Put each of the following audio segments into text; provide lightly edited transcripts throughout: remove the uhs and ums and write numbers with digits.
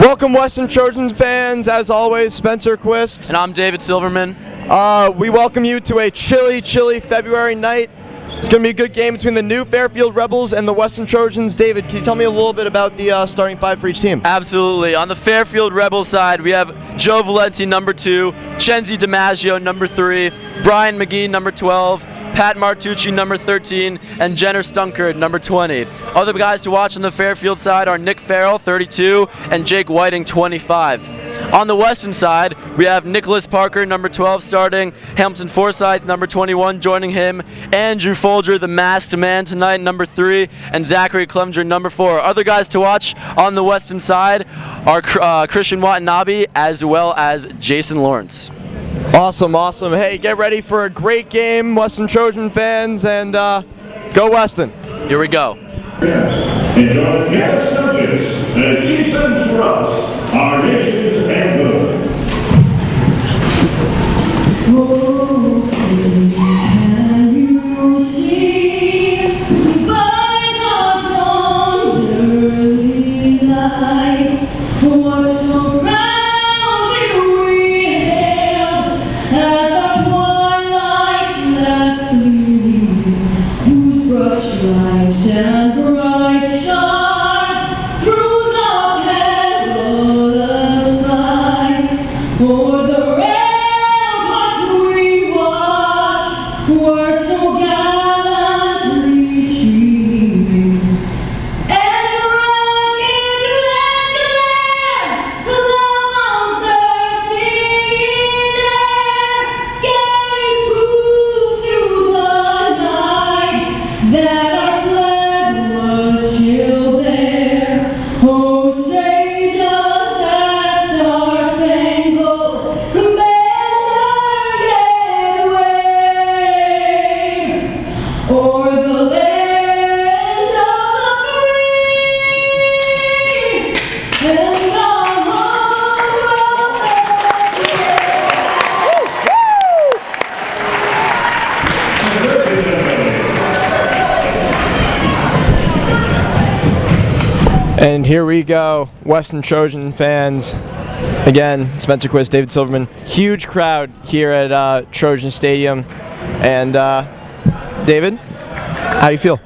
Welcome, Weston Trojans fans. As always, Spencer Quist. And I'm David Silverman. We welcome you to a chilly February night. It's going to be a good game between the new Fairfield Rebels and the Weston Trojans. David, can you tell me a little bit about the starting five for each team? Absolutely. On the Fairfield Rebels side, we have Joe Valenti, number 2, Chenzi DiMaggio, number 3, Brian McGee, number 12, Pat Martucci, number 13, and Jenner Stunkard, number 20. Other guys to watch on the Fairfield side are Nick Farrell, 32, and Jake Whiting, 25. On the Weston side, we have Nicholas Parker, number 12, starting, Hamilton Forsyth, number 21, joining him, Andrew Folger, the masked man tonight, number 3, and Zachary Clevenger, number 4. Other guys to watch on the Weston side are Christian Watanabe, as well as Jason Lawrence. Awesome. Hey, get ready for a great game, Weston Trojan fans, and go Weston. Here we go. Enjoy the guest judges as she sings for us our nation's anthem. Oh, see, can you see by the dawn's early light what so proudly we hailed at the twilight's last gleaming, whose broad stripes and bright stars through the perilous fight for the ramparts we watched were so gallantly streaming, and rocket red glare the bombs bursting in air gave proof through the night that our flag was still there. Oh, say does that star-spangled banner yet wave o'er the land of the free and the home And here we go, Weston Trojan fans. Again, Spencer Quist, David Silverman. Huge crowd here at Trojan Stadium. And David, how do you feel?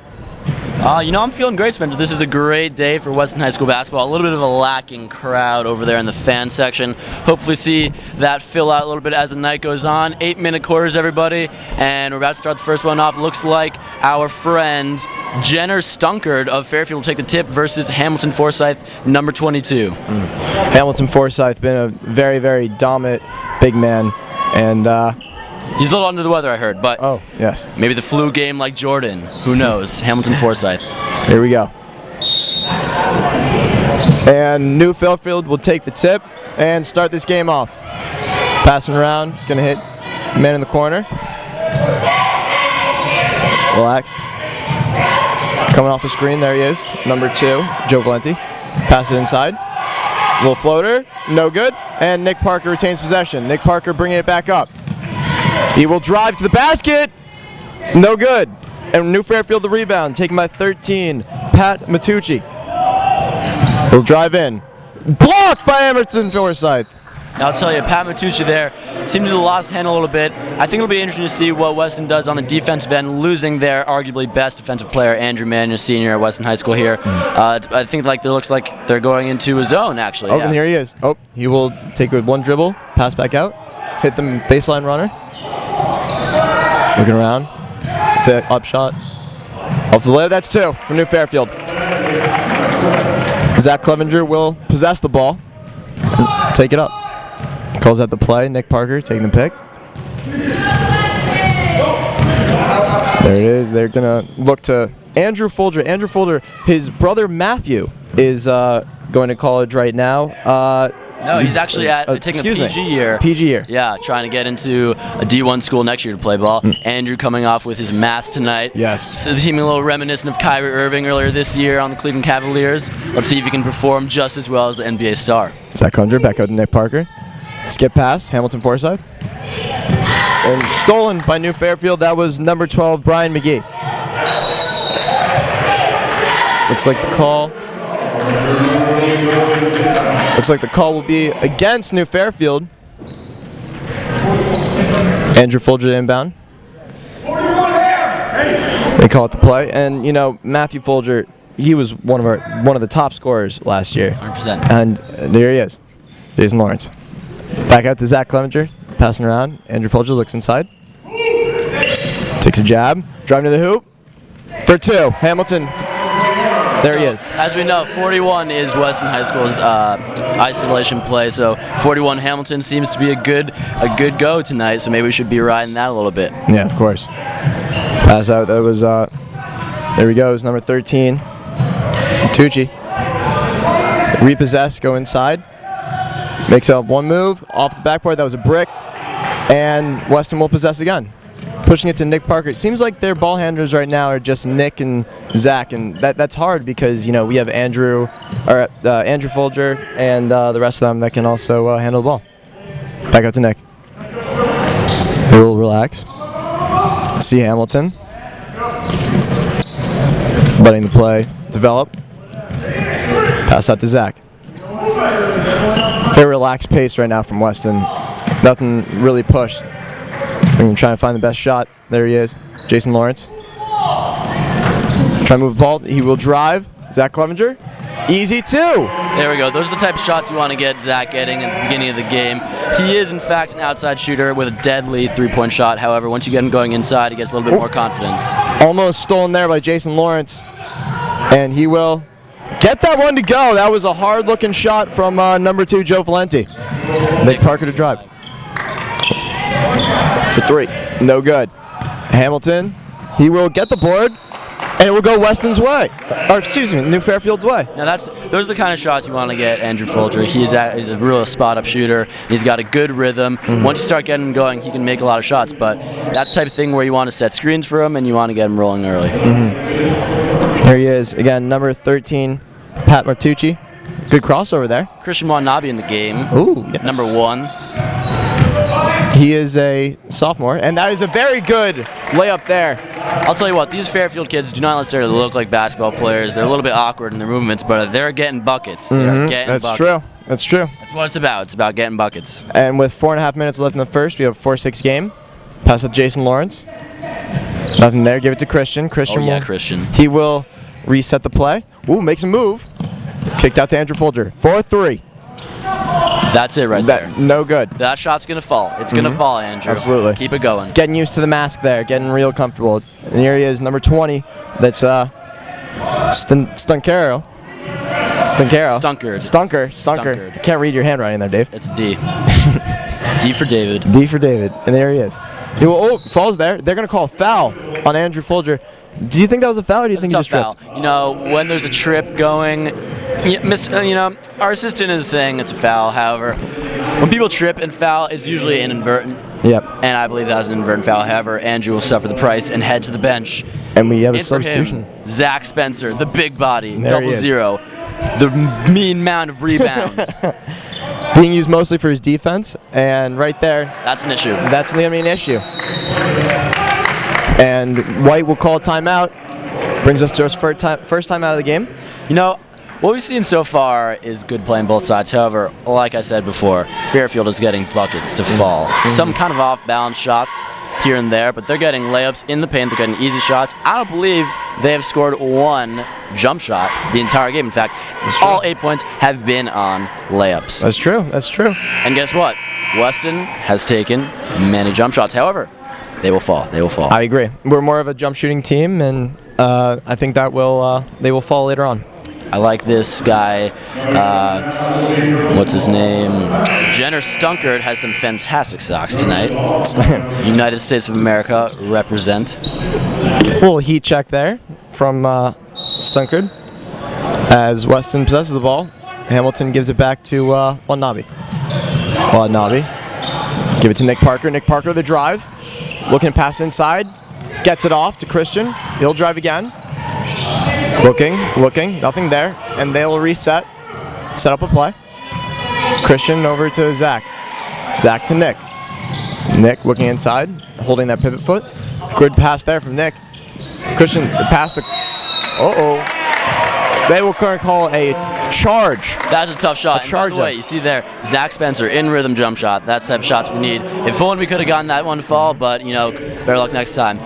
I'm feeling great, Spencer. This is a great day for Weston High School basketball. A little bit of a lacking crowd over there in the fan section. Hopefully see that fill out a little bit as the night goes on. 8-minute quarters, everybody. And we're about to start the first one off. Looks like our friend Jenner Stunkard of Fairfield will take the tip versus Hamilton Forsyth, number 22. Hamilton Forsyth been a very dominant big man. And He's a little under the weather, I heard, but oh, yes. Maybe the flu game like Jordan. Who knows? Hamilton Forsyth. Here we go. And New Fairfield will take the tip and start this game off. Passing around, gonna hit man in the corner. Relaxed. Coming off the screen, there he is. Number 2, Joe Valenti. Pass it inside. Little floater, no good. And Nick Parker retains possession. Nick Parker bringing it back up. He will drive to the basket. No good. And New Fairfield the rebound, taken by 13, Pat Martucci. He'll drive in. Blocked by Hamilton Forsyth. Now, I'll tell you, Pat Martucci there seemed to do the lost hand a little bit. I think it'll be interesting to see what Weston does on the defensive end, losing their arguably best defensive player, Andrew Mann, senior at Weston High School here. I think it looks like they're going into a zone, actually. Oh, and here he is. Oh, he will take one dribble, pass back out, hit the baseline runner. Looking around. Up shot. Off the layup, that's 2 for New Fairfield. Zach Clevenger will possess the ball and take it up. Calls out the play. Nick Parker taking the pick. There it is. They're going to look to Andrew Folger. Andrew Folger, his brother Matthew is going to college right now. No, he's actually taking a PG year. PG year. Yeah, trying to get into a D1 school next year to play ball. Andrew coming off with his mask tonight. Yes. So the team a little reminiscent of Kyrie Irving earlier this year on the Cleveland Cavaliers. Let's see if he can perform just as well as the NBA star. Zach Clevenger back out to Nick Parker. Skip pass, Hamilton Forsyth. And stolen by New Fairfield. That was number 12, Brian McGee. Looks like the call Looks like the call will be against New Fairfield. Andrew Folger inbound. They call it the play, and you know Matthew Folger, he was one of the top scorers last year. 100%. And there he is, Jason Lawrence. Back out to Zach Clevenger, passing around. Andrew Folger looks inside, takes a jab, driving to the hoop for two. Hamilton. There he is. As we know, 41 is Weston High School's isolation play, so 41 Hamilton seems to be a good go tonight, so maybe we should be riding that a little bit. Yeah, of course. Pass out, that was, there he goes, number 13, Tucci. Repossess, go inside. Makes up one move, off the backboard, that was a brick, and Weston will possess again. Pushing it to Nick Parker. It seems like their ball handlers right now are just Nick and Zach, and that's hard because you know we have Andrew Folger and the rest of them that can also handle the ball. Back out to Nick. He will relax. See Hamilton. Letting the play develop. Pass out to Zach. Very relaxed pace right now from Weston. Nothing really pushed. I'm trying to find the best shot. There he is, Jason Lawrence. Try to move the ball. He will drive. Zach Clevenger. Easy two. There we go. Those are the type of shots you want to get Zach getting at the beginning of the game. He is, in fact, an outside shooter with a deadly three-point shot. However, once you get him going inside, he gets a little bit more confidence. Almost stolen there by Jason Lawrence. And he will get that one to go. That was a hard-looking shot from number 2, Joe Valenti. Nick Parker to drive. For three. No good. Hamilton, he will get the board, and it will go Weston's way. Or, excuse me, New Fairfield's way. Now those are the kind of shots you want to get Andrew Folger. He's a real spot-up shooter. He's got a good rhythm. Once you start getting him going, he can make a lot of shots, but that's the type of thing where you want to set screens for him, and you want to get him rolling early. There he is. Again, number 13, Pat Martucci. Good crossover there. Christian Watanabe in the game. Ooh, yes. Number 1. He is a sophomore, and that is a very good layup there. I'll tell you what, these Fairfield kids do not necessarily look like basketball players. They're a little bit awkward in their movements, but they're getting buckets. They're getting That's buckets. true. That's true. That's what it's about. It's about getting buckets. And with 4.5 minutes left in the first, we have a 4-6 game. Pass it to Jason Lawrence. Nothing there. Give it to Christian. Christian Oh, yeah, will, Christian. He will reset the play. Ooh, makes a move. Kicked out to Andrew Folger. 4-3. That's it right there. No good. That shot's going to fall. It's going to fall, Andrew. Absolutely. Keep it going. Getting used to the mask there. Getting real comfortable. And here he is, number 20. That's Stunkero. Stunker. I can't read your handwriting there, Dave. It's a D. D for David. D for David. And there he is. He will, falls there. They're going to call a foul on Andrew Folger. Do you think that was a foul, or do you think he just tripped? Foul. You know, when there's a trip going, our assistant is saying it's a foul. However, when people trip and foul, it's usually an inadvertent. Yep. And I believe that was an inadvertent foul. However, Andrew will suffer the price and head to the bench. And we have a In for substitution. him, Zach Spencer, the big body, There he is. 0, the mean mound of rebound. Being used mostly for his defense, and right there, That's an issue. that's the main issue. And White will call a timeout. Brings us to our first time out of the game. You know, what we've seen so far is good play on both sides. However, like I said before, Fairfield is getting buckets to fall. Some kind of off-balance shots here and there, but they're getting layups in the paint. They're getting easy shots. I don't believe they have scored one jump shot the entire game. In fact, all 8 points have been on layups. That's true. That's true. And guess what? Weston has taken many jump shots. However, they will fall. They will fall. I agree. We're more of a jump shooting team, and I think that they will fall later on. I like this guy. What's his name? Jenner Stunkard has some fantastic socks tonight. United States of America represent. Little heat check there from Stunkard. As Weston possesses the ball, Hamilton gives it back to Watanabe. Give it to Nick Parker. Nick Parker, the drive. Looking to pass inside. Gets it off to Christian. He'll drive again. Looking, nothing there. And they'll reset. Set up a play. Christian over to Zach. Zach to Nick. Nick looking inside, holding that pivot foot. Good pass there from Nick. Christian, the pass to... They will call a charge. That's a tough shot. A And charge by the way, there. you see there, Zach Spencer in rhythm jump shot. That's the type of shots we need. If only we could have gotten that one to fall, but better luck next time.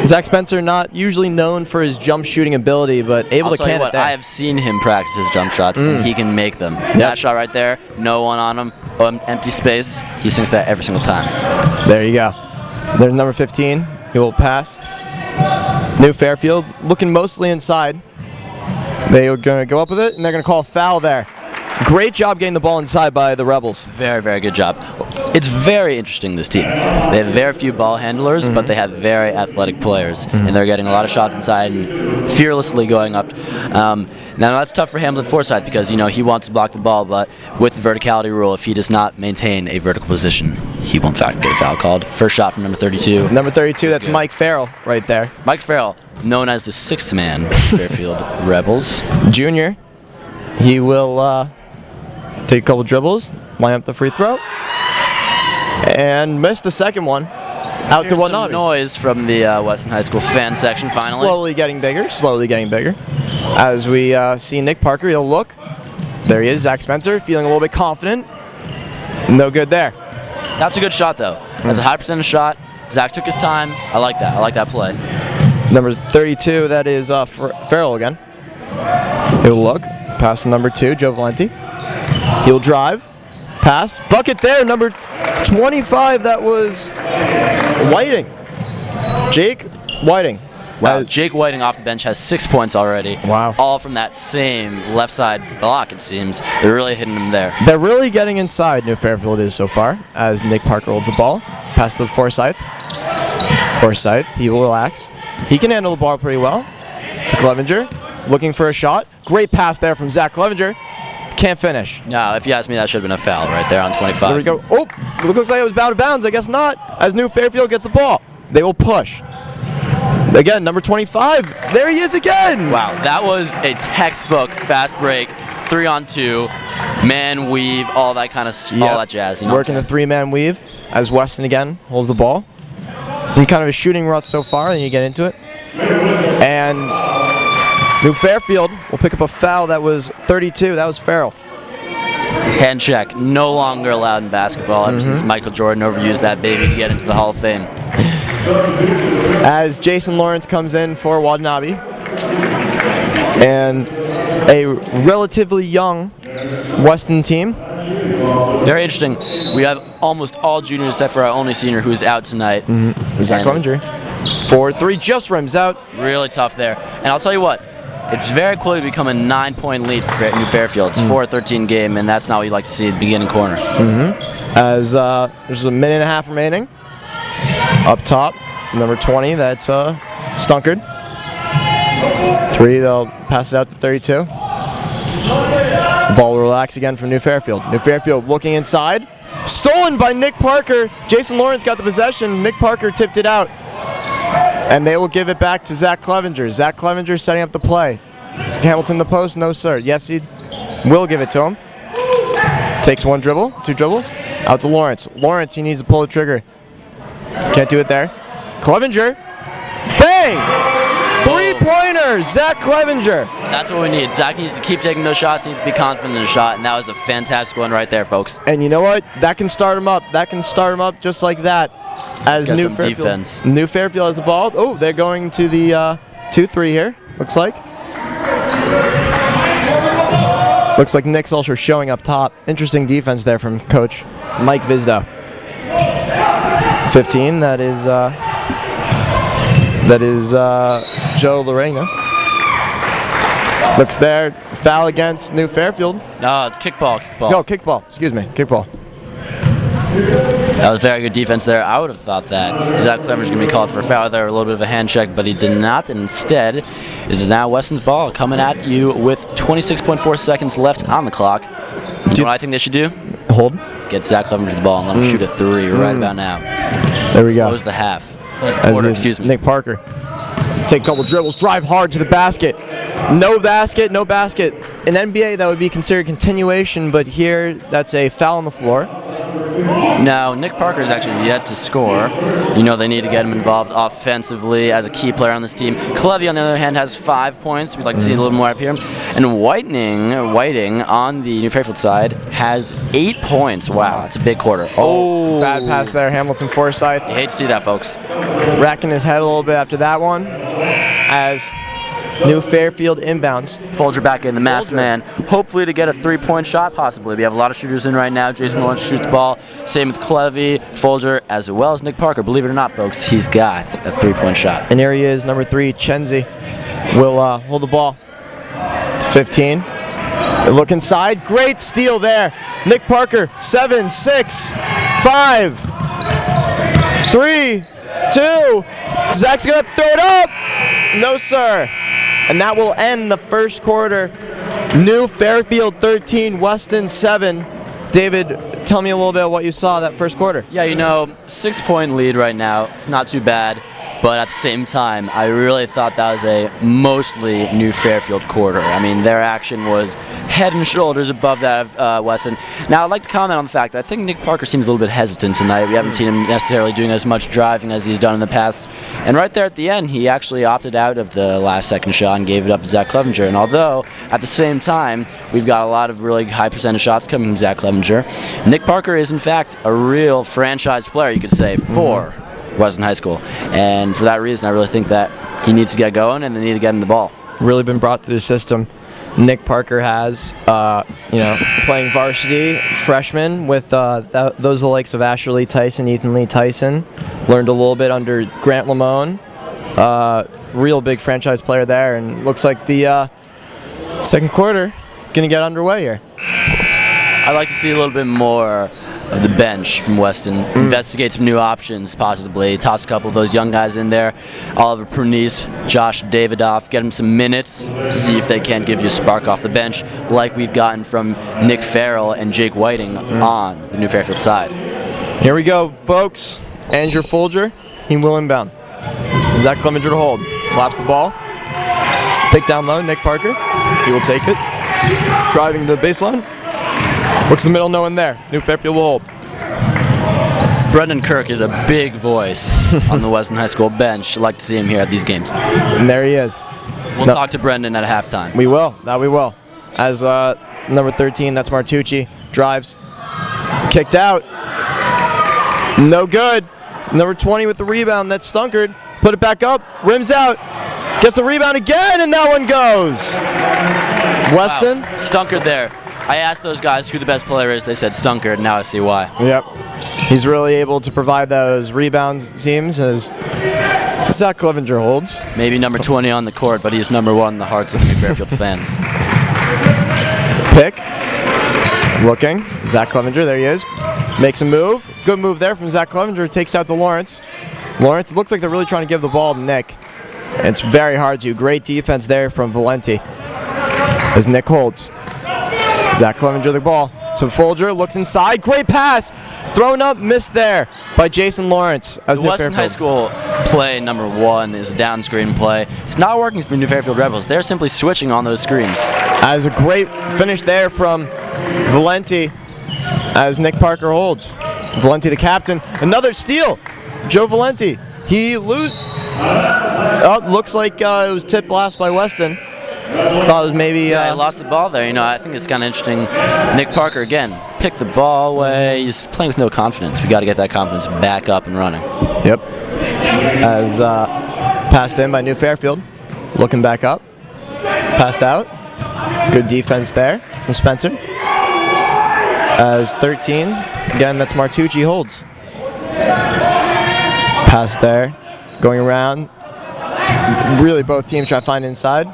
Zach Spencer not usually known for his jump shooting ability, but able I'll to tell you can it what, there. I have seen him practice his jump shots, and he can make them. That shot right there, no one on him, empty space. He sinks that every single time. There you go. There's number 15. He will pass. New Fairfield looking mostly inside. They are going to go up with it, and they're going to call a foul there. Great job getting the ball inside by the Rebels. Very, very good job. It's very interesting, this team. They have very few ball handlers, but they have very athletic players, and they're getting a lot of shots inside and fearlessly going up. Now, that's tough for Hamilton Forsyth because, he wants to block the ball, but with the verticality rule, if he does not maintain a vertical position, he will in fact get a foul called. First shot from number 32. Number 32, that's Mike Farrell right there. Mike Farrell, known as the sixth man for Fairfield Rebels. Junior. He will take a couple dribbles, line up the free throw, and miss the second one. Out to Some Watanabe. noise from the Weston High School fan section finally. Slowly getting bigger, As we see Nick Parker, he'll look. There he is, Zach Spencer, feeling a little bit confident. No good there. That's a good shot, though. That's a high percentage shot. Zach took his time. I like that. I like that play. Number 32, that is Farrell again. He'll look, pass to number 2, Joe Valenti. He'll drive, pass, bucket there, number 25, that was Whiting. Jake Whiting. Wow, Jake Whiting off the bench has 6 points already. Wow. All from that same left side block, it seems. They're really hitting him there. They're really getting inside, New Fairfield is so far, as Nick Parker holds the ball. Pass to Forsyth. Forsyth, he will relax. He can handle the ball pretty well. To Clevenger, looking for a shot. Great pass there from Zach Clevenger. Can't finish. No, if you ask me, that should have been a foul right there on 25. There we go. Oh, it looks like it was out of bounds. I guess not, as New Fairfield gets the ball. They will push. Again, number 25. There he is again. Wow, that was a textbook fast break, 3-on-2, man weave, all that kind of all that jazz. Working the 3-man weave as Weston again holds the ball. And kind of a shooting rut so far, then you get into it. And New Fairfield will pick up a foul. That was 32. That was Farrell. Hand check, no longer allowed in basketball ever since Michael Jordan overused that baby to get into the Hall of Fame. As Jason Lawrence comes in for Watanabe. And a relatively young Weston team. Very interesting. We have almost all juniors except for our only senior who's out tonight. Zach Clevenger. 4-3, just rims out. Really tough there. And I'll tell you what, it's very quickly become a 9-point lead for New Fairfield. It's 4-13 game, and that's not what you like to see at the beginning corner. As there's a minute and a half remaining. Up top, number 20, that's Stunkard. 3, they'll pass it out to 32. The ball will relax again from New Fairfield. New Fairfield looking inside. Stolen by Nick Parker. Jason Lawrence got the possession. Nick Parker tipped it out. And they will give it back to Zach Clevenger. Zach Clevenger setting up the play. Is Hamilton the post? No, sir. Yes, he will give it to him. Takes 1 dribble, 2 dribbles. Out to Lawrence. Lawrence, he needs to pull the trigger. Can't do it there. Clevenger. Bang! 3-pointer, Zach Clevenger. That's what we need. Zach needs to keep taking those shots. He needs to be confident in the shot, and that was a fantastic one right there, folks. And you know what? That can start him up. That can start him up just like that. As Got New some Fairfield, defense. New Fairfield has the ball. Oh, they're going to the 2-3 here. Looks like. Looks like Nick Solskjaer showing up top. Interesting defense there from Coach Mike Vizda. 15. That is Joe Lorena. Looks there. Foul against New Fairfield. No, it's kickball. No, kickball. Excuse me. Kickball. That was very good defense there. I would have thought that Zach Clever's going to be called for a foul there, a little bit of a hand check, but he did not. And instead, is now Weston's ball coming at you with 26.4 seconds left on the clock. You know what I think they should do? Hold. Get Zach Clevenger the ball and let him shoot a 3 right about now. There we go. Close the half. As Excuse me. Nick Parker. Take a couple dribbles, drive hard to the basket. No basket, no basket. In NBA, that would be considered continuation, but here, that's a foul on the floor. Now, Nick Parker is actually yet to score. You know they need to get him involved offensively as a key player on this team. Clevy, on the other hand, has 5 points. We'd like to see a little more out of him. And Whiting on the New Fairfield side has 8 points. Wow, that's a big quarter. Oh, bad pass there, Hamilton Forsyth. You hate to see that, folks. Racking his head a little bit after that one. As New Fairfield inbounds. Folger back in, the masked man. Hopefully to get a 3-point shot, possibly. We have a lot of shooters in right now. Jason Lawrence shoots the ball. Same with Clevy, Folger, as well as Nick Parker. Believe it or not, folks, he's got a 3-point shot. And here he is, number 3, Chenzi. Will hold the ball. 15. They look inside. Great steal there. Nick Parker, 7, 6, 5, 3, 2. Zach's going to throw it up. No, sir. And that will end the first quarter. New Fairfield 13, Weston 7. David, tell me a little bit of what you saw that first quarter. Yeah, 6-point lead right now. It's not too bad. But at the same time, I really thought that was a mostly New Fairfield quarter. I mean, their action was head and shoulders above that of Weston. Now, I'd like to comment on the fact that I think Nick Parker seems a little bit hesitant tonight. We haven't seen him necessarily doing as much driving as he's done in the past. And right there at the end, he actually opted out of the last-second shot and gave it up to Zach Clevenger. And although, at the same time, we've got a lot of really high percentage shots coming from Zach Clevenger, Nick Parker is, in fact, a real franchise player, you could say, for Weston High School. And for that reason, I really think that he needs to get going and they need to get him the ball. Really been brought through the system. Nick Parker has, playing varsity freshman with those are the likes of Asher Lee Tyson, Ethan Lee Tyson. Learned a little bit under Grant Lamone. Real big franchise player there, and looks like the second quarter going to get underway here. I'd like to see a little bit more of the bench from Weston. Investigate some new options, possibly. Toss a couple of those young guys in there. Oliver Prunice, Josh Davidoff, get them some minutes. See if they can't give you a spark off the bench like we've gotten from Nick Farrell and Jake Whiting on the New Fairfield side. Here we go, folks. Andrew Folger, he will inbound. Zach Clevenger to hold. Slaps the ball. Pick down low, Nick Parker. He will take it. Driving to the baseline. Looks the middle, no one there. New Fairfield will hold. Brendan Kirk is a big voice on the Weston High School bench. I'd like to see him here at these games. And there he is. We'll talk to Brendan at halftime. We will. That we will. As number 13, that's Martucci, drives. Kicked out. No good. Number 20 with the rebound. That's Stunkard. Put it back up. Rims out. Gets the rebound again, and that one goes. Weston. Wow. Stunkard there. I asked those guys who the best player is. They said Stunkard, and now I see why. Yep. He's really able to provide those rebounds, it seems, as Zach Clevenger holds. Maybe number 20 on the court, but he's number 1 in the hearts of New Fairfield fans. Pick. Looking. Zach Clevenger, there he is. Makes a move. Good move there from Zach Clevenger. Takes out to Lawrence. Lawrence, it looks like they're really trying to give the ball to Nick. It's very hard to. Great defense there from Valenti as Nick holds. Zach Clevenger the ball to Folger, looks inside, great pass, thrown up, missed there by Jason Lawrence. As the Weston High School play number 1 is a down screen play. It's not working for New Fairfield Rebels. They're simply switching on those screens. As a great finish there from Valenti as Nick Parker holds. Valenti the captain, another steal. Joe Valenti, he looks like it was tipped last by Weston. Thought it was maybe... Yeah, I lost the ball there. I think it's kind of interesting. Nick Parker, again, picked the ball away. He's playing with no confidence. We got to get that confidence back up and running. Yep. As passed in by New Fairfield. Looking back up. Passed out. Good defense there from Spencer. As 13, again, that's Martucci holds. Pass there. Going around. Really both teams trying to find inside.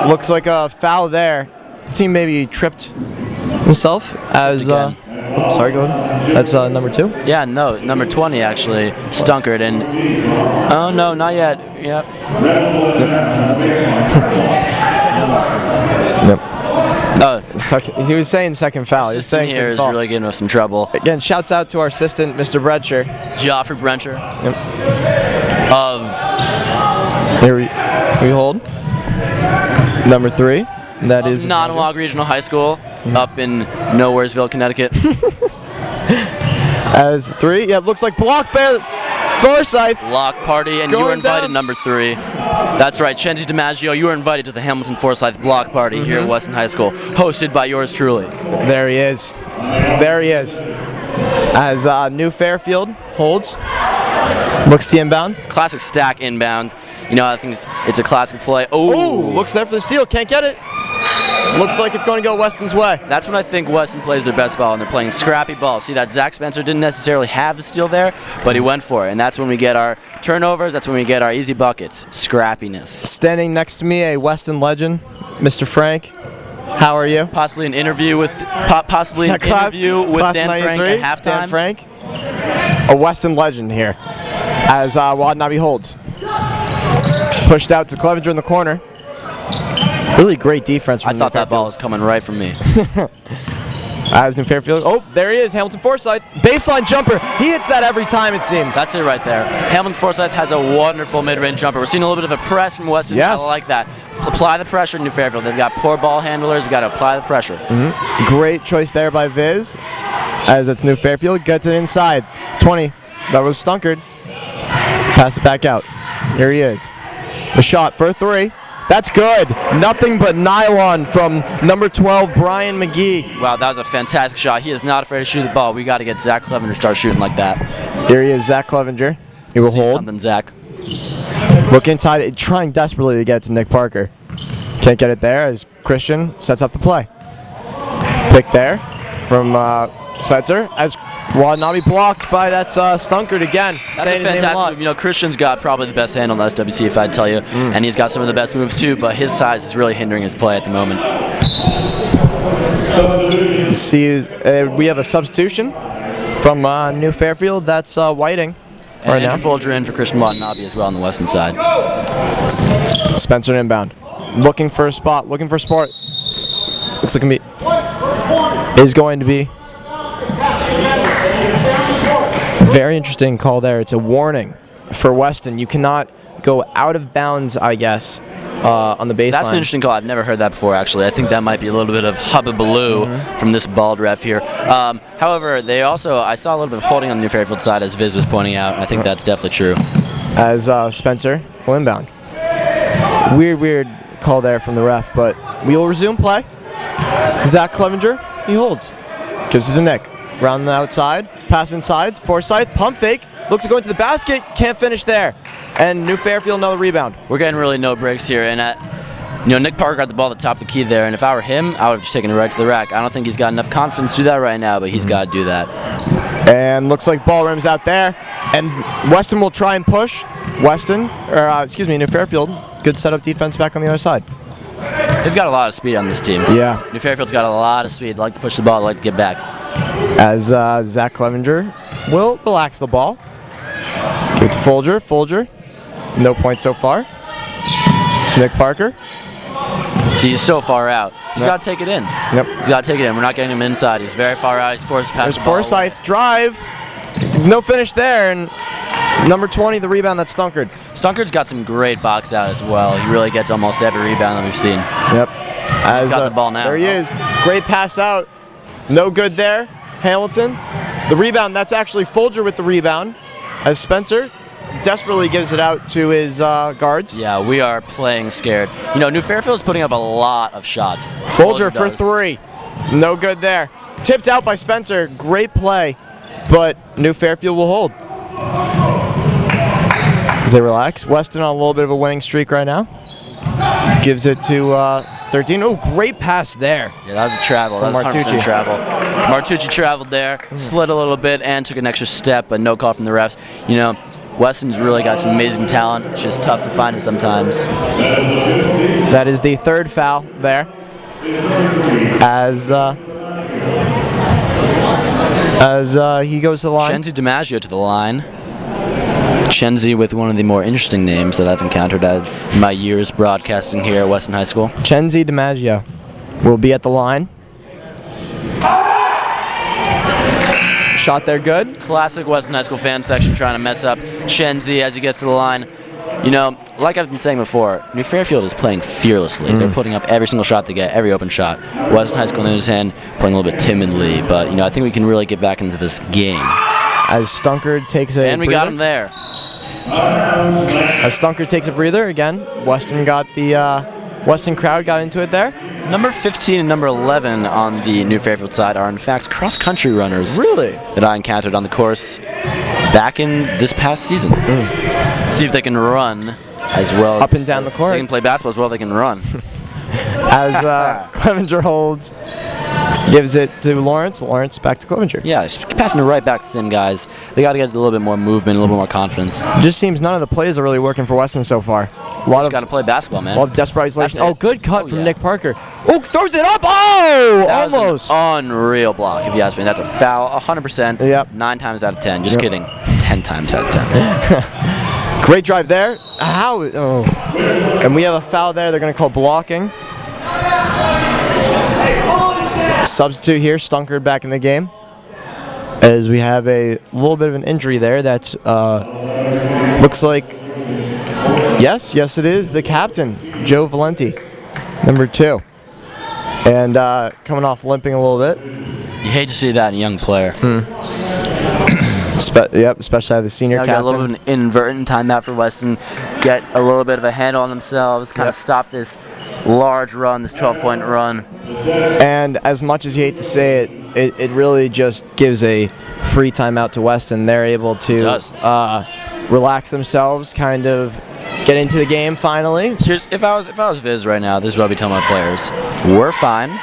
Looks like a foul there. Team maybe tripped himself as sorry, go ahead. That's number 2? Yeah, no, number 20 actually, Stunkard, and oh no, not yet. Yep. Yep. Oh, he was saying second foul. He was saying here is really getting us some trouble. Again, shouts out to our assistant, Mr. Bretcher. Joffrey Brencher. Yep. Of here we hold. Number 3. That is Non-Log Regional High School up in Nowheresville, Connecticut. As 3, yeah, looks like blocked by Forsyth. Block party, and you were Going invited, down. number 3. That's right, Chenzi DiMaggio, you were invited to the Hamilton Forsyth block party here at Weston High School, hosted by yours truly. There he is. There he is. As New Fairfield holds. Looks to inbound. Classic stack inbound. You know, I think it's a classic play. Oh, Oh, looks there for the steal. Can't get it. Looks like it's going to go Weston's way. that's when I think Weston plays their best ball, and they're playing scrappy ball. See that Zach Spencer didn't necessarily have the steal there, but he went for it, and that's when we get our turnovers. That's when we get our easy buckets. Scrappiness. Standing next to me, a Weston legend, Mr. Frank. How are you? Possibly an interview with Class Dan Frank 93, at halftime. Dan Frank. A Weston legend here. As Wadnabe holds. Pushed out to Clevenger in the corner. Really great defense from I thought New that ball Fairfield. was coming right from me. As New Fairfield. Oh, there he is, Hamilton Forsyth. Baseline jumper. He hits that every time, it seems. That's it right there. Hamilton Forsyth has a wonderful mid-range jumper. We're seeing a little bit of a press from Weston. Yes. I like that. Apply the pressure, New Fairfield. They've got poor ball handlers. We've got to apply the pressure. Great choice there by Viz. As it's New Fairfield. Gets it inside. 20. That was Stunkard. Pass it back out. Here he is. The shot for a 3. That's good. Nothing but nylon from number 12, Brian McGee. Wow, that was a fantastic shot. He is not afraid to shoot the ball. We got to get Zach Clevenger to start shooting like that. Here he is, Zach Clevenger. He will See hold. something, Zach. Look inside, trying desperately to get to Nick Parker. Can't get it there as Christian sets up the play. Pick there from Spencer as Wadnabe blocked by Stunkard again. That's Saying a his name a fantastic lot. move. You know, Christian's got probably the best hand on the SWC, if I'd tell you. And he's got some of the best moves too, but his size is really hindering his play at the moment. See, we have a substitution from New Fairfield. That's Whiting And right now. Andrew Folger in for Christian Watanabe as well on the Weston side. Spencer inbound. Looking for a spot, looking for a sport. Looks like is going to be very interesting call there. It's a warning for Weston. You cannot go out of bounds, I guess, on the baseline. That's an interesting call. I've never heard that before, actually. I think that might be a little bit of hubbubaloo from this bald ref here. However, they also, I saw a little bit of holding on the New Fairfield side, as Viz was pointing out, and I think that's definitely true. As Spencer will inbound. Weird call there from the ref, but we will resume play. Zach Clevenger, he holds. Gives it to Nick. Round the outside, pass inside, Forsyth, pump fake, looks to go into the basket, can't finish there. And New Fairfield, another rebound. We're getting really no breaks here, and Nick Parker got the ball at the top of the key there, and if I were him, I would have just taken it right to the rack. I don't think he's got enough confidence to do that right now, but he's got to do that. And looks like ball rims out there, and Weston will try and push. New Fairfield, good setup defense back on the other side. They've got a lot of speed on this team. Yeah. New Fairfield's got a lot of speed. They like to push the ball, they like to get back. As Zach Clevenger will relax the ball. Give it to Folger. Folger, no points so far. To Nick Parker. See, he's so far out. He's Yep. got to take it in. Yep. He's got to take it in. We're not getting him inside. He's very far out. He's forced to pass There's the ball. Forsyth drive. No finish there, and number 20, the rebound, that's Stunkard. Stunkard's got some great box out as well. He really gets almost every rebound that we've seen. Yep. As, got the ball now. There he is. Great pass out. No good there. Hamilton. The rebound, that's actually Folger with the rebound. As Spencer desperately gives it out to his guards. Yeah, we are playing scared. You know, New Fairfield's putting up a lot of shots. Folger for does. 3. No good there. Tipped out by Spencer. Great play, but New Fairfield will hold. As they relax. Weston on a little bit of a winning streak right now. Gives it to 13. Oh, great pass there. Yeah, that was a travel. From That was 100% Martucci. travel. Martucci traveled there, slid a little bit, and took an extra step, but no call from the refs. You know, Weston's really got some amazing talent. It's just tough to find it sometimes. That is the 3rd foul there. As he goes to the line. Chenzi DiMaggio to the line. Chenzi with one of the more interesting names that I've encountered in my years broadcasting here at Weston High School. Chenzi DiMaggio will be at the line. Shot there good. Classic Weston High School fan section trying to mess up Chenzi as he gets to the line. you know, like I've been saying before, New Fairfield is playing fearlessly. They're putting up every single shot they get, every open shot. Weston High School, on the other hand, playing a little bit timidly, but, you know, I think we can really get back into this game. As Stunkard takes a And we breather. got him there. As Stunkard takes a breather again, Weston crowd got into it there. Number 15 and number 11 on the New Fairfield side are, in fact, cross-country runners. Really? That I encountered on the course back in this past season. See if they can run as well. Up and down the court. They can play basketball as well as they can run. As Clevenger holds, gives it to Lawrence. Lawrence back to Clevenger. Yeah, just passing it right back to the same guys. They got to get a little bit more movement, a little bit more confidence. Just seems none of the plays are really working for Weston so far. A lot Just of got to play basketball, man. a lot of desperate isolation. That's Oh, it. good cut Oh, from yeah. Nick Parker. Oh, throws it up. Oh, That was almost. an unreal block, if you ask me. That's a foul, 100%. Yep. 9 times out of 10. Just Yep. kidding. 10 times out of 10. Great drive there. How? Oh. And we have a foul there. They're going to call blocking. Substitute here, Stunkard back in the game. As we have a little bit of an injury there. That's looks like, yes it is, the captain, Joe Valenti, number 2. And coming off limping a little bit. You hate to see that in a young player. Yep, especially out of the senior Now we captain. got a little bit of an inadvertent timeout for Weston. Get a little bit of a handle on themselves, kind of stop this large run, this 12-point run. And as much as you hate to say it, it really just gives a free timeout to Weston. They're able to relax themselves, kind of get into the game finally. If I was Viz right now, this is what I'd be telling my players. We're fine.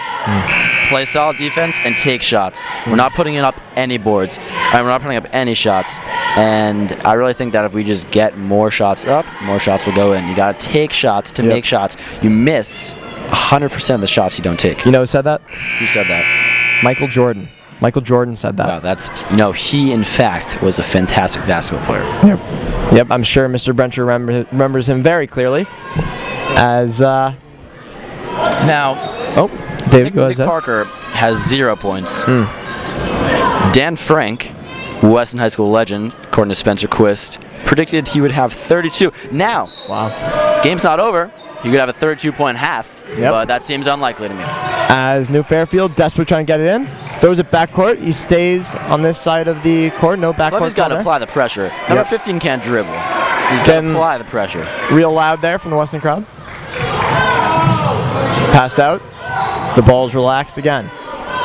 Play solid defense and take shots. We're not putting up any boards. We're not putting up any shots. And I really think that if we just get more shots up, more shots will go in. You got to take shots to make shots. You miss 100% of the shots you don't take. You know who said that? Who said that? Michael Jordan. Michael Jordan said that. Wow, that's, he in fact was a fantastic basketball player. Yep, I'm sure Mr. Brencher remembers him very clearly. As Now, David, go ahead. Nick Parker has 0 points. Dan Frank, Weston High School legend, according to Spencer Quist, predicted he would have 32. Now, Wow. game's not over. He could have a 32-point half, but that seems unlikely to me. As New Fairfield desperately trying to get it in, throws it backcourt. He stays on this side of the court. No backcourt. Clevy's got to apply the pressure. Number 15 can't dribble. He's got to apply the pressure. Real loud there from the Weston crowd. Passed out. The ball's relaxed again.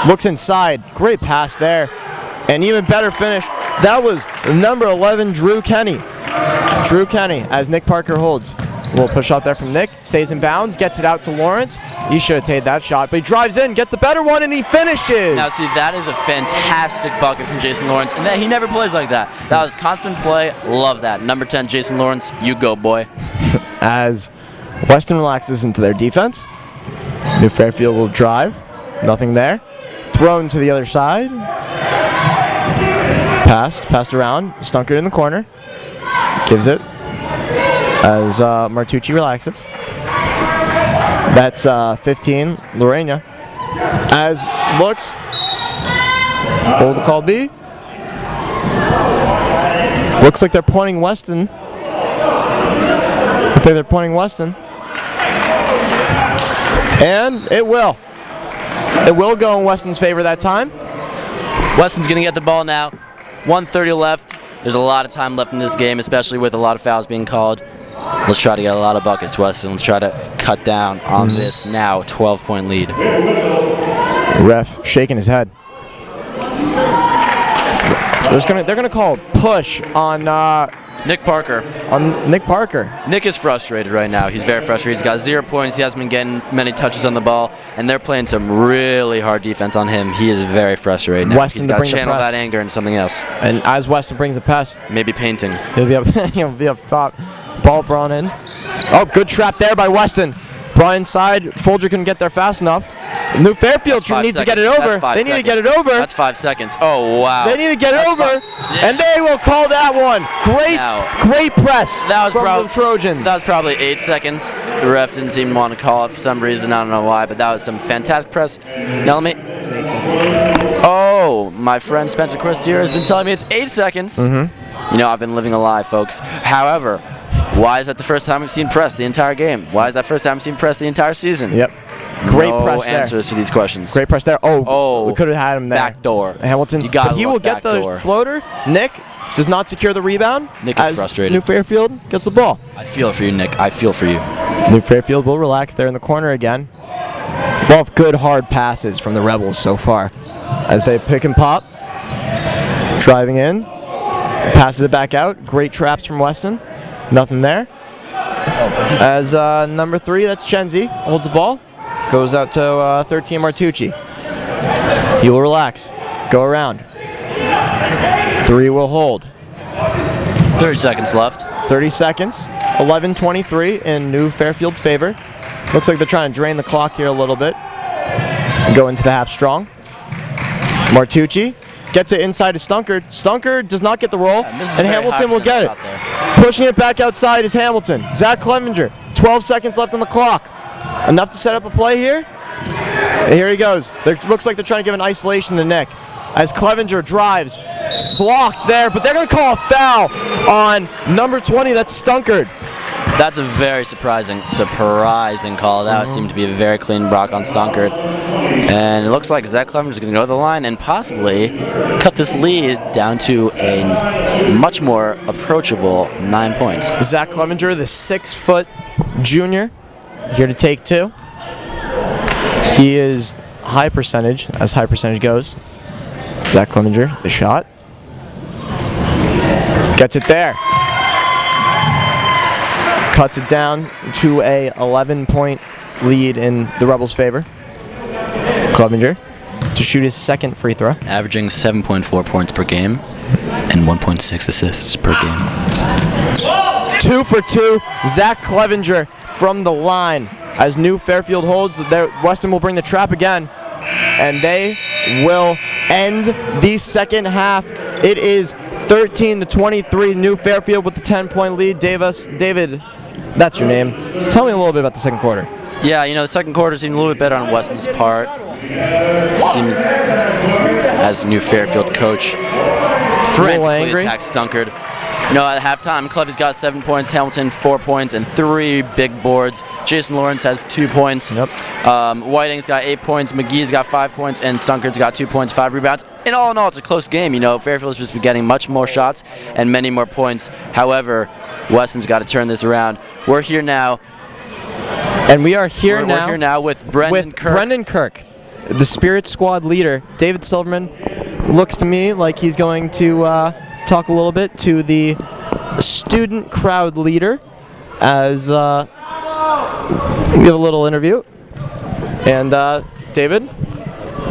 Looks inside. Great pass there. And even better finish. That was number 11, Drew Kenny. Drew Kenny as Nick Parker holds. A little push out there from Nick. Stays in bounds. Gets it out to Lawrence. He should have taken that shot. But he drives in, gets the better one, and he finishes. Now, see, that is a fantastic bucket from Jason Lawrence. And he never plays like that. That was confident play. Love that. Number 10, Jason Lawrence. You go, boy. As Weston relaxes into their defense. New Fairfield will drive. Nothing there. Thrown to the other side. Passed around. Stunkard in the corner. Gives it. As Martucci relaxes. That's 15, Lorena. As looks. Hold the call B. Looks like they're pointing Weston. And it will. It will go in Weston's favor that time. Weston's going to get the ball now. 1:30 left. There's a lot of time left in this game, especially with a lot of fouls being called. Let's try to get a lot of buckets, Weston. Let's try to cut down on this now 12-point lead. Ref shaking his head. They're gonna call push on Nick Parker. Nick Parker. Nick is frustrated right now. He's very frustrated. He's got 0 points. He hasn't been getting many touches on the ball, and they're playing some really hard defense on him. He is very frustrated now. Weston He's to got to bring the channel press. that anger into something else. And as Weston brings the pass, Maybe painting. he'll be up top. Ball brought in. Oh, good trap there by Weston. Brought inside. Folger couldn't get there fast enough. New Fairfield needs to get it over. They need to get it over. That's 5 seconds. Oh, wow. They need to get it over, and they will call that one. Great press from the Trojans. That was probably 8 seconds. The ref didn't seem to want to call it for some reason. I don't know why, but that was some fantastic press. Now let me. Oh, my friend Spencer Quist here has been telling me it's 8 seconds. You know, I've been living a lie, folks. However, Why is that the first time we've seen press the entire game? Why is that first time we've seen press the entire season? Yep. Great no press there. answers to these questions. Great press there. Oh, we could have had him there. Backdoor. Hamilton. You gotta but he will look get the backdoor. floater. Nick does not secure the rebound. Nick is as frustrated. New Fairfield gets the ball. I feel for you, Nick. I feel for you. New Fairfield will relax there in the corner again. Both good hard passes from the Rebels so far. As they pick and pop. Driving in. Passes it back out. Great traps from Weston. Nothing there. As number 3, that's Chenzi, holds the ball. Goes out to 13 Martucci. He will relax. Go around. 3 will hold. 30 seconds left. 30 seconds. 11:23 in New Fairfield's favor. Looks like they're trying to drain the clock here a little bit. And go into the half strong. Martucci gets it inside to Stunkard. Stunkard does not get the roll, and Hamilton will get it. Pushing it back outside is Hamilton. Zach Clevenger. 12 seconds left on the clock. Enough to set up a play here. Here he goes. Looks like they're trying to give an isolation to Nick. As Clevenger drives. Blocked there, but they're going to call a foul on number 20. That's Stunkard. That's a very surprising call. That seemed to be a very clean block on Stunkard. And it looks like Zach Clevenger is going to go to the line and possibly cut this lead down to a much more approachable 9 points. Zach Clevenger, the 6-foot junior, here to take 2. He is high percentage, as high percentage goes. Zach Clevenger, the shot. Gets it there. Cuts it down to a 11-point lead in the Rebels' favor. Clevenger to shoot his second free throw. Averaging 7.4 points per game and 1.6 assists per game. 2 for 2. Zach Clevenger from the line. As New Fairfield holds, Weston will bring the trap again. And they will end the second half. It is 13-23. New Fairfield with the 10-point lead. David, that's your name. Tell me a little bit about the second quarter. Yeah, the second quarter seemed a little bit better on Weston's part. Seems, as New Fairfield coach, frantically attacks Stunkard. At halftime, Clevy's got 7 points, Hamilton 4 points, and 3 big boards. Jason Lawrence has 2 points. Yep. Whiting's got 8 points, McGee's got 5 points, and Stunkard's got 2 points, 5 rebounds. In all, it's a close game. Fairfield's just been getting much more shots and many more points. However, Weston's got to turn this around. We're here now. And we are here now. We're here now with Brendan Kirk. Brendan Kirk, the Spirit Squad leader. David Silverman looks to me like he's going to talk a little bit to the student crowd leader as we have a little interview. And David,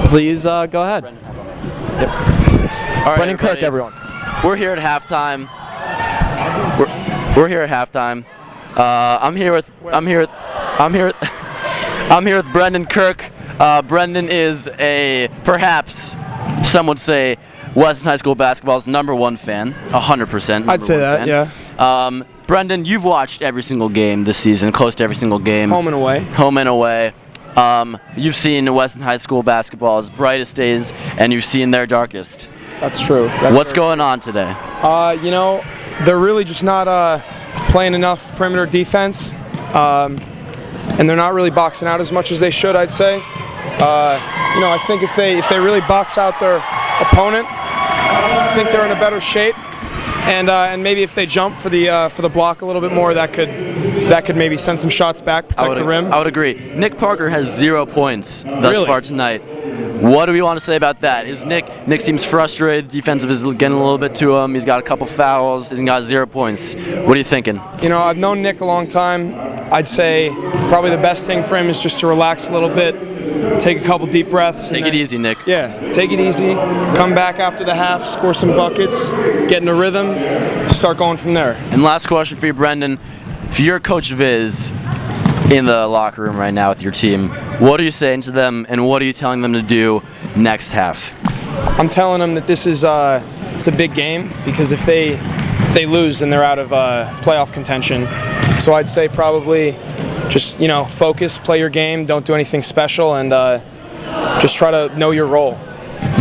please go ahead. Yep. All right, Brendan Kirk, everyone. We're here at halftime. We're here at halftime. I'm here with Brendan Kirk. Brendan is perhaps some would say Weston High School basketball's #1 fan, 100%. I'd say that, yeah. Brendan, you've watched every single game this season, close to every single game. Home and away. Home and away. You've seen Weston High School basketball's brightest days, and you've seen their darkest. That's true. What's going on today? They're really just not playing enough perimeter defense, and they're not really boxing out as much as they should, I'd say. I think if they really box out their opponent, I think they're in a better shape. And maybe if they jump for the block a little bit more, that could maybe send some shots back, protect the rim. I would agree. Nick Parker has 0 points thus far tonight. What do we want to say about that? Nick seems frustrated. Defensive is getting a little bit to him. He's got a couple fouls. He's got 0 points. What are you thinking? I've known Nick a long time. I'd say probably the best thing for him is just to relax a little bit, take a couple deep breaths. Take it easy, Nick. Yeah, take it easy. Come back after the half, score some buckets, get in a rhythm, start going from there. And last question for you, Brendan. If you're Coach Viz in the locker room right now with your team, what are you saying to them, and what are you telling them to do next half? I'm telling them that this is it's a big game, because if they lose, then they're out of playoff contention. So I'd say probably just focus, play your game, don't do anything special, and just try to know your role.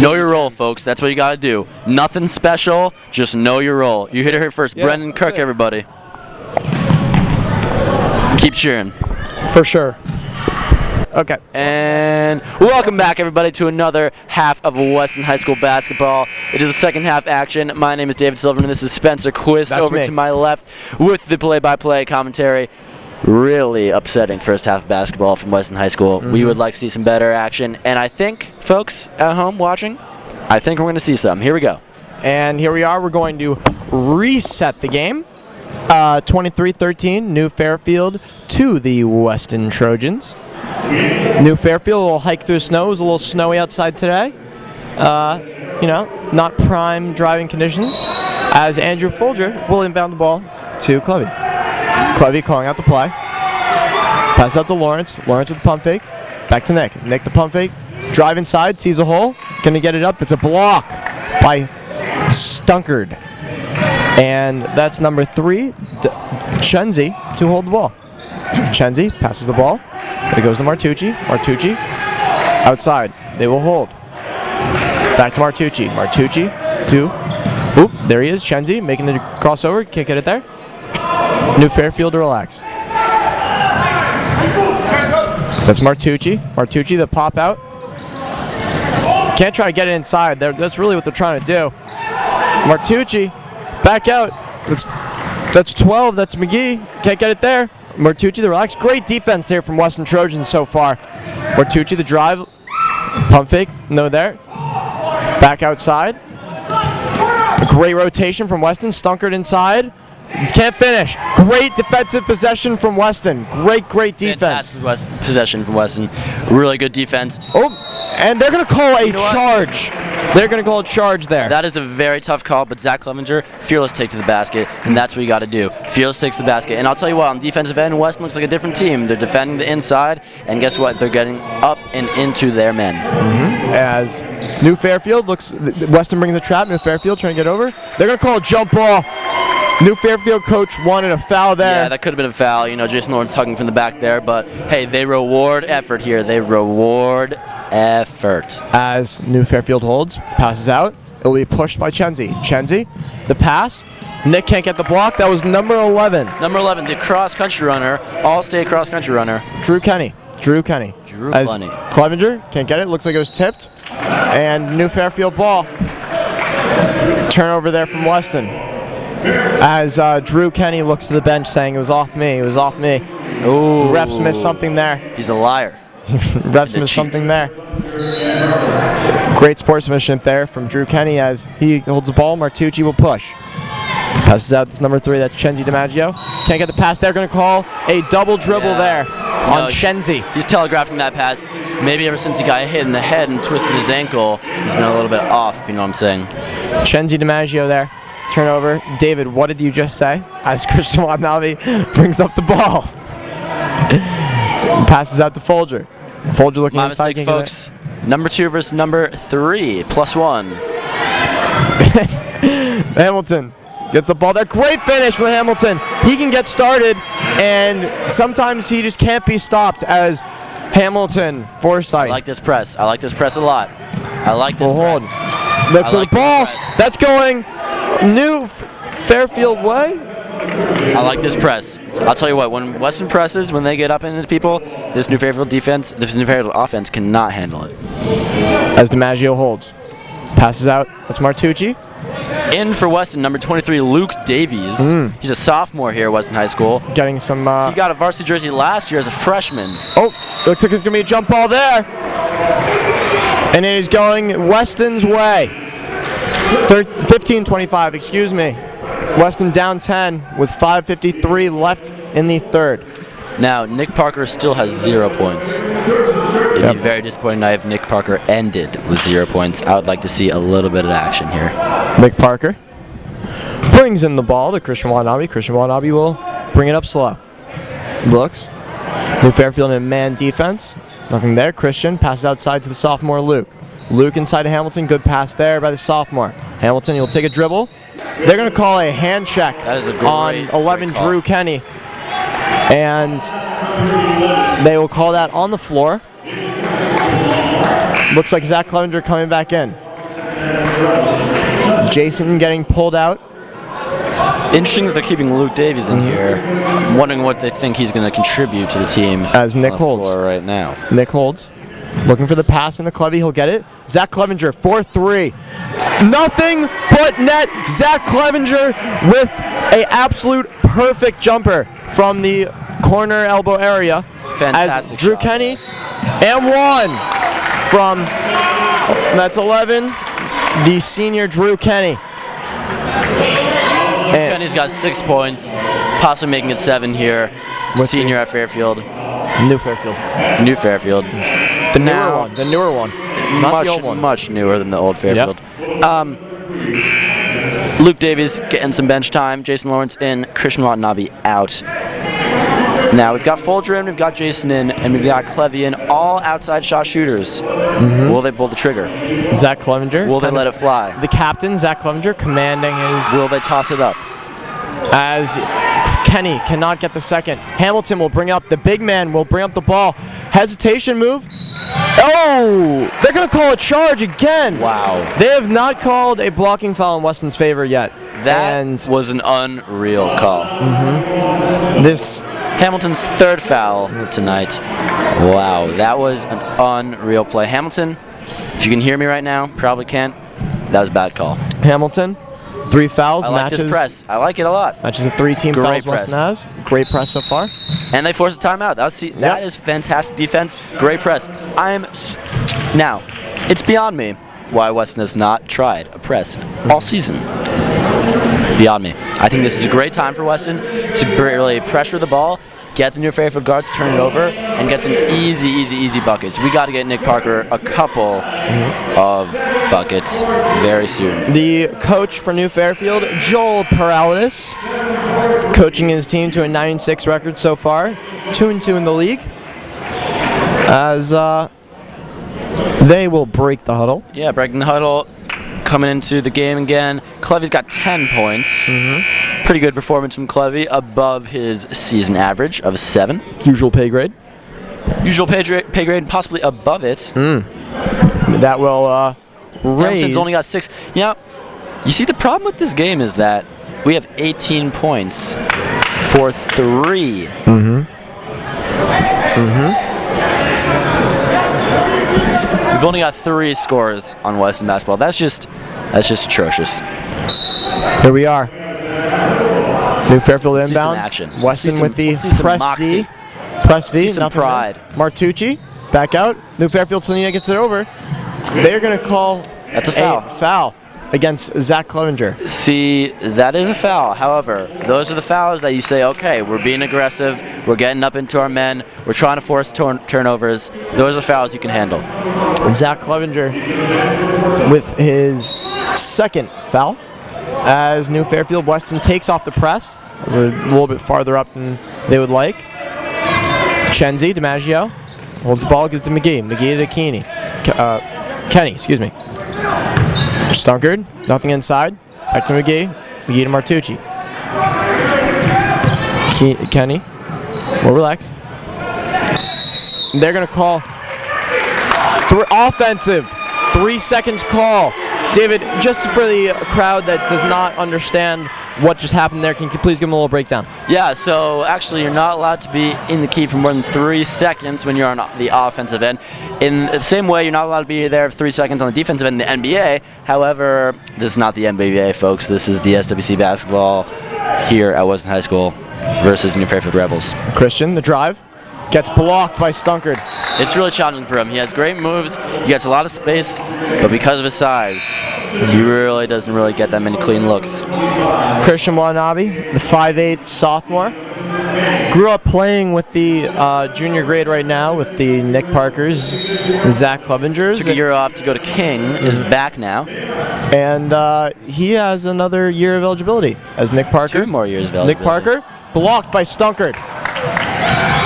Know your role, folks. That's what you got to do. Nothing special, just know your role. You hit it here first. Yeah, Brendan Kirk, everybody. Keep cheering. For sure. Okay. And welcome back, everybody, to another half of Weston High School basketball. It is a second half action. My name is David Silverman. This is Spencer Quist That's over me. to my left with the play-by-play commentary. Really upsetting first half of basketball from Weston High School. We would like to see some better action, and I think, folks at home watching, I think we're going to see some. Here we go. And here we are. We're going to reset the game. 23-13, New Fairfield to the Weston Trojans. New Fairfield will hike through snow. It was a little snowy outside today. Not prime driving conditions. As Andrew Folger will inbound the ball to Clevey. Clevey calling out the play. Pass out to Lawrence. Lawrence with the pump fake. Back to Nick. Nick the pump fake. Drive inside. Sees a hole. Gonna get it up. It's a block by Stunkard. And that's number 3, Chenzi, to hold the ball. Chenzi passes the ball. It goes to Martucci. Martucci outside. They will hold. Back to Martucci. Martucci to. Oop, there he is. Chenzi making the crossover. Can't get it there. New Fairfield to relax. That's Martucci. Martucci, the pop out. Can't try to get it inside. That's really what they're trying to do. Martucci, back out. That's 12. That's McGee. Can't get it there. Martucci, the relax. Great defense here from Weston Trojans so far. Martucci, the drive. Pump fake. No there. Back outside. Great rotation from Weston. Stunkard inside. Can't finish. Great defensive possession from Weston. Great defense. Fantastic possession from Weston. Really good defense. Oh, and they're going to call a You know what? charge. They're going to call a charge there. That is a very tough call, but Zach Clevenger, fearless take to the basket, and that's what you got to do. Fearless takes to the basket. And I'll tell you what, on the defensive end, Weston looks like a different team. They're defending the inside, and guess what? They're getting up and into their men. As New Fairfield looks, Weston brings a trap. New Fairfield trying to get over. They're going to call a jump ball. New Fairfield coach wanted a foul there. Yeah, that could have been a foul. Jason Lawrence tugging from the back there, but hey, they reward effort here. They reward effort. As New Fairfield holds, passes out. It will be pushed by Chenzi. Chenzi, the pass. Nick can't get the block. That was number 11. Number 11, the cross-country runner, all-state cross-country runner. Drew Kenny. As Kenny. Clevenger can't get it. Looks like it was tipped. And New Fairfield ball. Turnover there from Weston. As Drew Kenny looks to the bench saying, it was off me. Ooh. Refs missed something there. He's a liar. Refs missed something there. Great sportsmanship there from Drew Kenny as he holds the ball. Martucci will push. Passes out. That's number 3. That's Chenzi DiMaggio. Can't get the pass. They're going to call a double dribble there on Chenzi. He's telegraphing that pass. Maybe ever since he got hit in the head and twisted his ankle, he's been a little bit off, you know what I'm saying. Chenzi DiMaggio there. Turnover. David, what did you just say? As Christian Watanabe brings up the ball. Passes out to Folger. Folger looking My inside. mistake, folks. Number 2 versus number 3, +1. Hamilton gets the ball there. Great finish from Hamilton. He can get started, and sometimes he just can't be stopped as Hamilton, Forsyth. I like this press. I like this press a lot. I like this Hold. press. Looks I at like the ball. this press. That's going New Fairfield way. I like this press. I'll tell you what, when Weston presses, when they get up into people, this New Fairfield defense, this New Fairfield offense cannot handle it. As DiMaggio holds. Passes out. That's Martucci. In for Weston, number 23, Luke Davies. He's a sophomore here at Weston High School. Getting some. He got a varsity jersey last year as a freshman. Oh, looks like it's going to be a jump ball there. And it is going Weston's way. 15-25, excuse me. Weston down 10 with 5:53 left in the third. Now, Nick Parker still has 0 points. It'd be very disappointing if Nick Parker ended with 0 points. I would like to see a little bit of action here. Nick Parker brings in the ball to Christian Watanabe. Christian Watanabe will bring it up slow. Looks. New Fairfield in man defense. Nothing there. Christian passes outside to the sophomore Luke. Luke inside to Hamilton. Good pass there by the sophomore. Hamilton, he'll take a dribble. They're going to call a hand check That is a on 11 great call. Drew Kenny. And they will call that on the floor. Looks like Zach Clevenger coming back in. Jason getting pulled out. Interesting that they're keeping Luke Davies in here. I'm wondering what they think he's going to contribute to the team. As Nick on the holds. floor right now. Nick holds. Looking for the pass in the Clevy. He'll get it. Zach Clevenger, 4-3. Nothing but net. Zach Clevenger with a absolute perfect jumper from the corner elbow area. Fantastic As Drew shot. Kenny and one from, that's 11, the senior Drew Kenny. And Kenny's got 6 points, possibly making it 7 here. With Senior at Fairfield. New Fairfield. New Fairfield. The newer one. The newer one. Not the old one. Much newer than the old Fairfield. Luke Davies getting some bench time. Jason Lawrence in. Christian Watanabe out. Now we've got Folger in, we've got Jason in, and we've got Clevy in. All outside shot shooters. Will they pull the trigger? Zach Clevenger. Will they let it fly? The captain, Zach Clevenger, commanding his. Will they toss it up? As Kenny cannot get the second. Hamilton will bring up, the big man will bring up the ball. Hesitation move. Oh! They're going to call a charge again. Wow. They have not called a blocking foul in Weston's favor yet. That was an unreal call. This Hamilton's 3rd foul tonight. Wow, that was an unreal play. Hamilton, if you can hear me right now, probably can't. That was a bad call. Hamilton, 3 fouls, I like this press. I like it a lot. Matches the 3-team Great fouls press. Weston has. Great press so far. And they forced a timeout. That is fantastic defense. Great press. Now, it's beyond me why Weston has not tried a press all season. Beyond me. I think this is a great time for Weston to really pressure the ball, get the New Fairfield guards to turn it over, and get some easy buckets. We got to get Nick Parker a couple of buckets very soon. The coach for New Fairfield, Joel Peraltas, coaching his team to a 9-6 record so far, 2-2 in the league, as they will break the huddle. Yeah, breaking the huddle, coming into the game again. Clevy's got 10 points. Pretty good performance from Clevy, above his season average of 7. Usual pay grade. Usual pay grade, possibly above it. That will raise. Hamilton's only got 6. You see the problem with this game is that we have 18 points for 3. We've only got 3 scores on Weston basketball. That's just atrocious. Here we are. New Fairfield Let's see some inbound. action. Weston with the let's see some press moxie. D. Press D. See some nothing pride. there. Martucci back out. New Fairfield Selena gets it over. They're going to call That's a foul. foul against Zach Clevenger. See, that is a foul. However, those are the fouls that you say, okay, we're being aggressive, we're getting up into our men, we're trying to force turnovers. Those are fouls you can handle. Zach Clevenger with his 2nd foul as New Fairfield Weston takes off the press. It was a little bit farther up than they would like. Chenzi DiMaggio holds the ball, gives to McGee. McGee to Kenny. Kenny, excuse me. Stunkard, nothing inside. Back to McGee. McGee to Martucci. Kenny, more relaxed. They're going to call offensive 3-second call. David, just for the crowd that does not understand what just happened there, can you please give them a little breakdown? Yeah, so actually you're not allowed to be in the key for more than 3 seconds when you're on the offensive end. In the same way, you're not allowed to be there for 3 seconds on the defensive end in the NBA. However, this is not the NBA, folks. This is the SWC basketball here at Weston High School versus New Fairfield Rebels. Christian, the drive, gets blocked by Stunkard. It's really challenging for him. He has great moves, he gets a lot of space, but because of his size, he really doesn't get that many clean looks. Christian Watanabe, the 5'8" sophomore, grew up playing with the junior grade right now with the Nick Parkers, Zach Clevengers. Took a year off to go to King, is back now. And he has another year of eligibility as Nick Parker. 2 more years of eligibility. Nick Parker, blocked by Stunkard.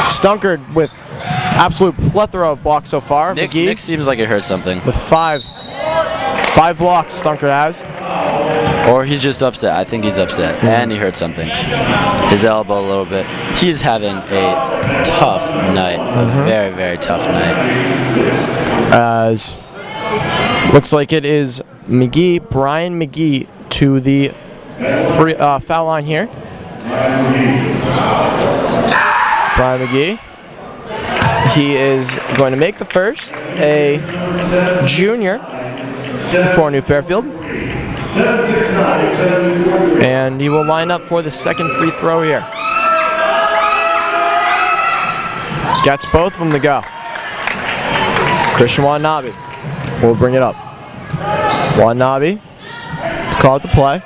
Stunkard with absolute plethora of blocks so far. McGee Nick seems like he hurt something. with 5 blocks Stunkard has. Or he's just upset. I think he's upset. And he hurt something. His elbow a little bit. He's having a tough night. A very, very tough night. As looks like it is Brian McGee to the free foul line here. Brian McGee. He is going to make the first, a junior for New Fairfield. And he will line up for the second free throw here. Gets both from the go. Christian Watanabe will bring it up. Watanabe to call it the play.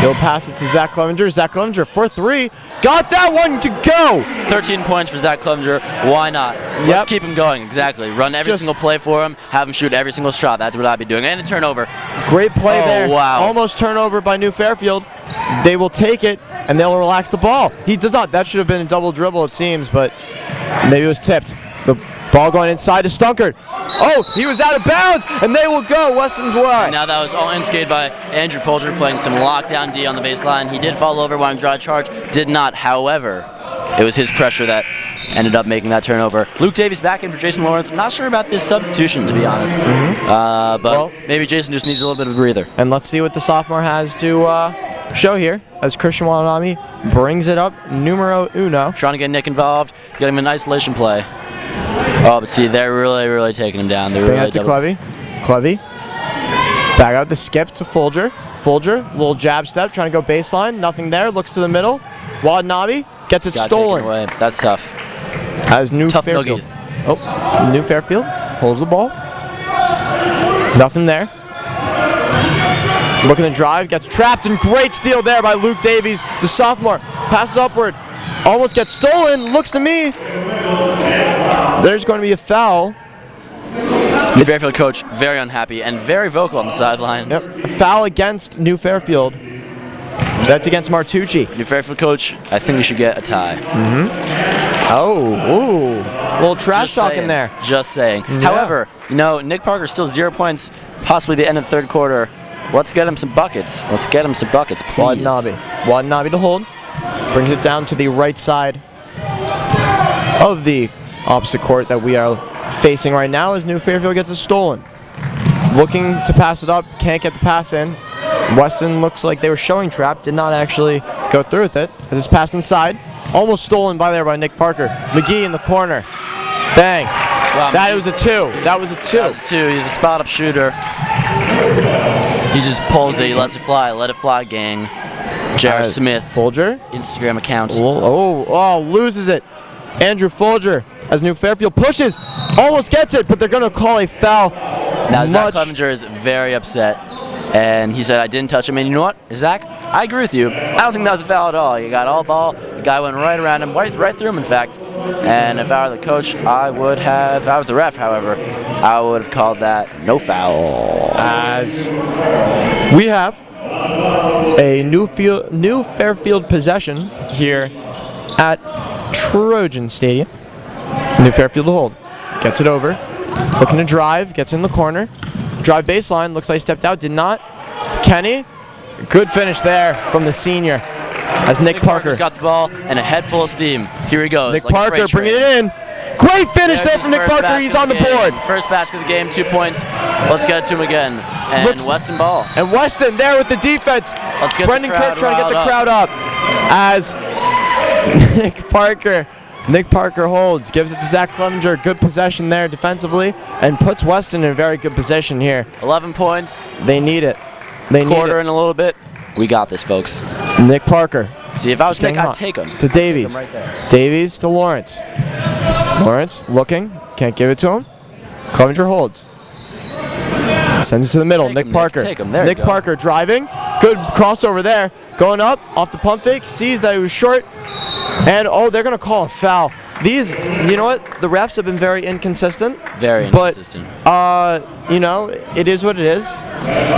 He'll pass it to Zach Clevenger. Zach Clevenger for three. Got that one to go. 13 points for Zach Clevenger. Why not? Let's keep him going. Exactly. Run every single play for him. Have him shoot every single shot. That's what I'd be doing. And a turnover. Great play there. Wow. Almost turnover by New Fairfield. They will take it and they'll relax the ball. He does not. That should have been a double dribble, it seems, but maybe it was tipped. The ball going inside to Stunkard. Oh, he was out of bounds, and they will go Weston's way. Now that was all instigated by Andrew Folger playing some lockdown D on the baseline. He did fall over, wanted to draw a charge, did not. However, it was his pressure that ended up making that turnover. Luke Davies back in for Jason Lawrence. I'm not sure about this substitution, to be honest. But maybe Jason just needs a little bit of a breather. And let's see what the sophomore has to show here as Christian Watanabe brings it up, numero uno. Trying to get Nick involved, get him an isolation play. Oh, but see, they're really taking him down. They're Bring really it to Clevey. Clevey. Back out the skip to Folger. Folger, little jab step, trying to go baseline. Nothing there. Looks to the middle. Watanabe gets it stolen. Away. That's tough. As New Tough Fairfield. noogies. Oh, New Fairfield holds the ball. Nothing there. Looking to drive, gets trapped, and great steal there by Luke Davies, the sophomore. Passes upward, almost gets stolen. Looks to me. There's going to be a foul. New Fairfield coach very unhappy and very vocal on the sidelines. Yep. A foul against New Fairfield. That's against Martucci. New Fairfield coach, I think we should get a tie. Oh, ooh. A little trash talk in there. Just saying. Yeah. However, you know, Nick Parker still 0 points, possibly the end of the third quarter. Let's get him some buckets. Let's get him some buckets, please. Watanabe to hold. Brings it down to the right side of the opposite court that we are facing right now as New Fairfield gets it stolen. Looking to pass it up, can't get the pass in. Weston looks like they were showing trap, did not actually go through with it as it's passed inside. Almost stolen by Nick Parker. McGee in the corner. Bang. Wow, That was a two. That was a two. That was a two. He's a spot-up shooter. He just pulls it. He lets it fly. Let it fly, gang. Jared Smith. Folger. Instagram account. Oh, loses it. Andrew Folger as New Fairfield pushes. Almost gets it, but they're going to call a foul. Now, Zach Clevenger is very upset. And he said, I didn't touch him. And you know what, Zach? I agree with you. I don't think that was a foul at all. You got all ball. The guy went right around him, right through him, in fact. And if I were the coach, if I were the ref, however, I would have called that no foul. As we have a New Fairfield possession here at Trojan Stadium. New Fairfield to hold. Gets it over. Looking to drive. Gets in the corner. Drive baseline. Looks like he stepped out. Did not. Kenny. Good finish there from the senior. As Nick Parker got the ball and a head full of steam. Here he goes. Nick Parker bringing it in. Great finish there from Nick Parker. He's on the board. First basket of the game, 2 points. Let's get it to him again. And Weston ball. And Weston there with the defense. Let's get Brendan Kirk trying to get the crowd up. As Nick Parker holds, gives it to Zach Clevenger. Good possession there defensively, and puts Weston in a very good position here. 11 points. They need it. They need Quarter it. in a little bit. We got this, folks. Nick Parker. See, if I was Nick, I'd take him. To Davies. Right there. Davies to Lawrence. Lawrence looking. Can't give it to him. Clevenger holds. Sends it to the middle. Take Nick him, Parker. Take him. There Nick you go. Parker driving. Good crossover there. Going up off the pump fake. Sees that he was short. And they're going to call a foul. These, you know what? The refs have been very inconsistent. Very inconsistent. But, it is what it is.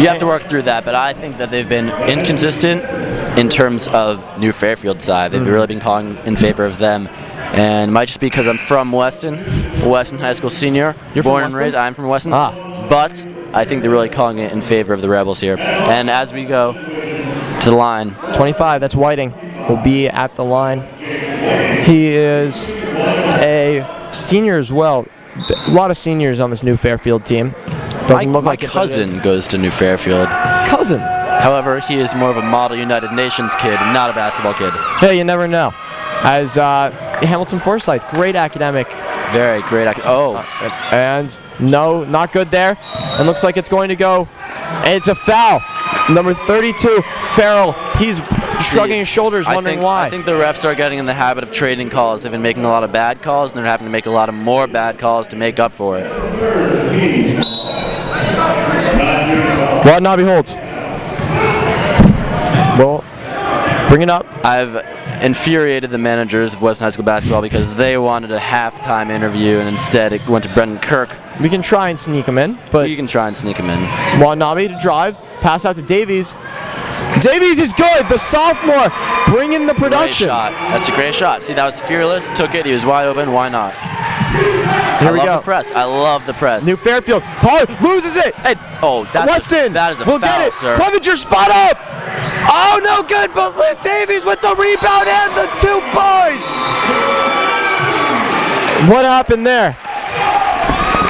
You have to work through that, but I think that they've been inconsistent in terms of New Fairfield side. They've really been calling in favor of them. And it might just be because I'm from Weston, Weston High School senior. You're born from and Weston? raised. I'm from Weston. But I think they're really calling it in favor of the Rebels here. And as we go to the line. 25, that's Whiting, will be at the line. He is a senior as well. A lot of seniors on this New Fairfield team. Doesn't look my like it, but it cousin is. goes to New Fairfield. Cousin. However, he is more of a model United Nations kid, not a basketball kid. Hey, you never know. As Hamilton Forsyth, great academic. Very great. And no, not good there. And looks like it's going to go. And it's a foul. Number 32, Farrell. He's shrugging his shoulders, wondering why. I think the refs are getting in the habit of trading calls. They've been making a lot of bad calls, and they're having to make a lot of more bad calls to make up for it. Watanabe holds. Well, bring it up. I've infuriated the managers of Weston High School basketball because they wanted a halftime interview, and instead it went to Brendan Kirk. We can try and sneak him in, but You can try and sneak him in. Watanabe to drive, pass out to Davies. Davies is good. The sophomore bringing the production. Great shot. That's a great shot. See, that was fearless. Took it. He was wide open. Why not? Here we I love go. the press. I love the press. New Fairfield. Pollard loses it. Hey, that's Weston. that is a we'll foul, get it. sir. Clevenger spot up. Oh, no good, but Luke Davies with the rebound and the 2 points. What happened there?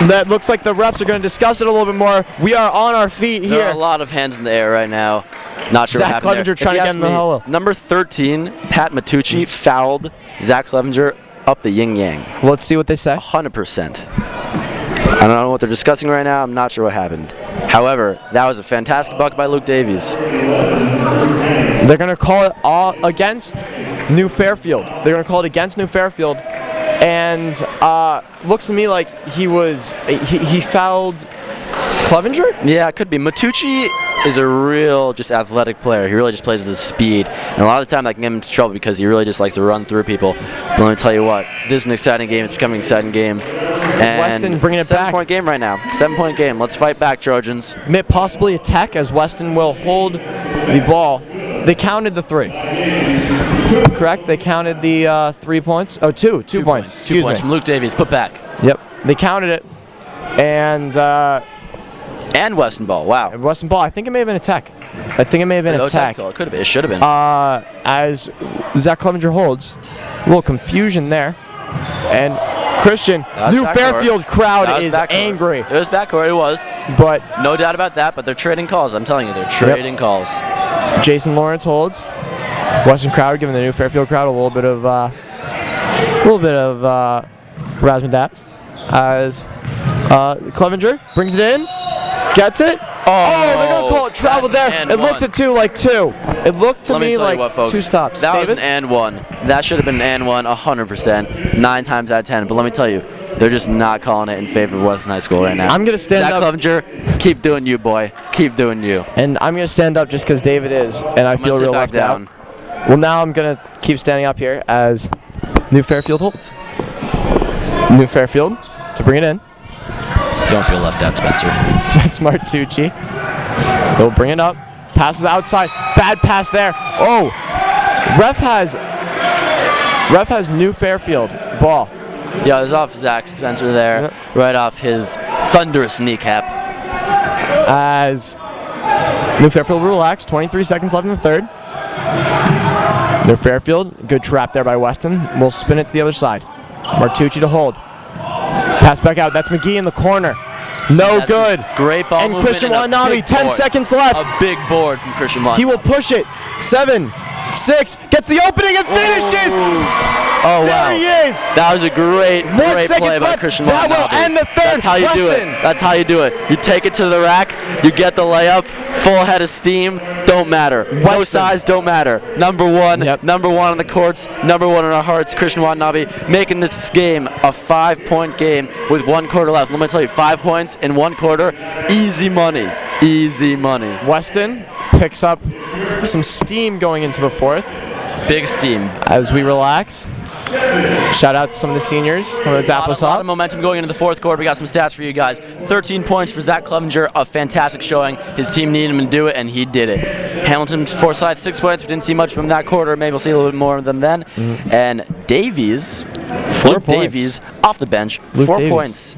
That looks like the refs are going to discuss it a little bit more. We are on our feet here. There are a lot of hands in the air right now. Not sure Zach what happened Clevenger there. trying If to you get in the ask me, hollow. Number 13, Pat Matucci, fouled Zach Clevenger up the yin-yang. Well, let's see what they say. 100%. I don't know what they're discussing right now. I'm not sure what happened. However, that was a fantastic bucket by Luke Davies. They're going to call it all against New Fairfield. They're going to call it against New Fairfield. And looks to me like he fouled Clevenger? Yeah, it could be. Matucci is a real just athletic player. He really just plays with his speed. And a lot of the time that can get him into trouble because he really just likes to run through people. But let me tell you what, this is an exciting game. It's becoming an exciting game. And Weston bringing it back. 7-point game right now. 7-point game. Let's fight back, Trojans. Possibly a tech as Weston will hold the ball. They counted the 3. Correct? They counted the 3 points? Oh, 2 points. Excuse 2 points from Luke Davies. Put back. Yep. They counted it. And Weston ball. Wow. Weston ball. I think it may have been a tech. I think it may have been a tech. It could have been. It should have been. As Zach Clevenger holds. A little confusion there. And Christian, New Fairfield crowd is angry. It was backcourt. It was. But no doubt about that. But they're trading calls. I'm telling you, they're trading calls. Jason Lawrence holds. Weston crowd giving the New Fairfield crowd a little bit of razzmatazz as Clevenger brings it in, gets it. Oh, they're gonna call it travel there. It looked at 2 like 2. It looked to me like 2 stops. That David? was an and 1. That should have been an and 1 100%, 9 times out of 10. But let me tell you, they're just not calling it in favor of Weston High School right now. I'm gonna stand Zach up. Clevenger, keep doing you, boy. Keep doing you. And I'm gonna stand up just because David is, and I feel real left out. Well, now I'm gonna keep standing up here as New Fairfield holds. New Fairfield to bring it in. Don't feel left out, Spencer. That's Martucci. He'll bring it up. Passes outside. Bad pass there. Oh, ref has New Fairfield ball. Yeah, it was off Zach Spencer there, right off his thunderous kneecap. As New Fairfield will relax. 23 seconds left in the third. New Fairfield, good trap there by Weston. We'll spin it to the other side. Martucci to hold. Pass back out. That's McGee in the corner. No good. Great ball and movement. Christian Watanabe, 10 seconds left. A big board from Christian Watanabe. He will push it. 7, 6, gets the opening and finishes. Oh, wow. There he is. That was a great play by Christian Watanabe. That will end the third. That's how you do it. That's how you do it. You take it to the rack, you get the layup, full head of steam, don't matter. No size, don't matter. Number 1, number 1 on the courts, number 1 in our hearts, Christian Watanabe, making this game a 5-point game with 1 quarter left. Let me tell you, 5 points in 1 quarter, easy money. Easy money. Weston picks up some steam going into the 4th. Big steam. As we relax. Shout out to some of the seniors coming to tap us A up. lot of momentum going into the 4th quarter. We got some stats for you guys. 13 points for Zach Clevenger, a fantastic showing. His team needed him to do it, and he did it. Hamilton Forsyth, 6 points. We didn't see much from that quarter. Maybe we'll see a little bit more of them then. And Davies, Luke Davies, off the bench, 4 points.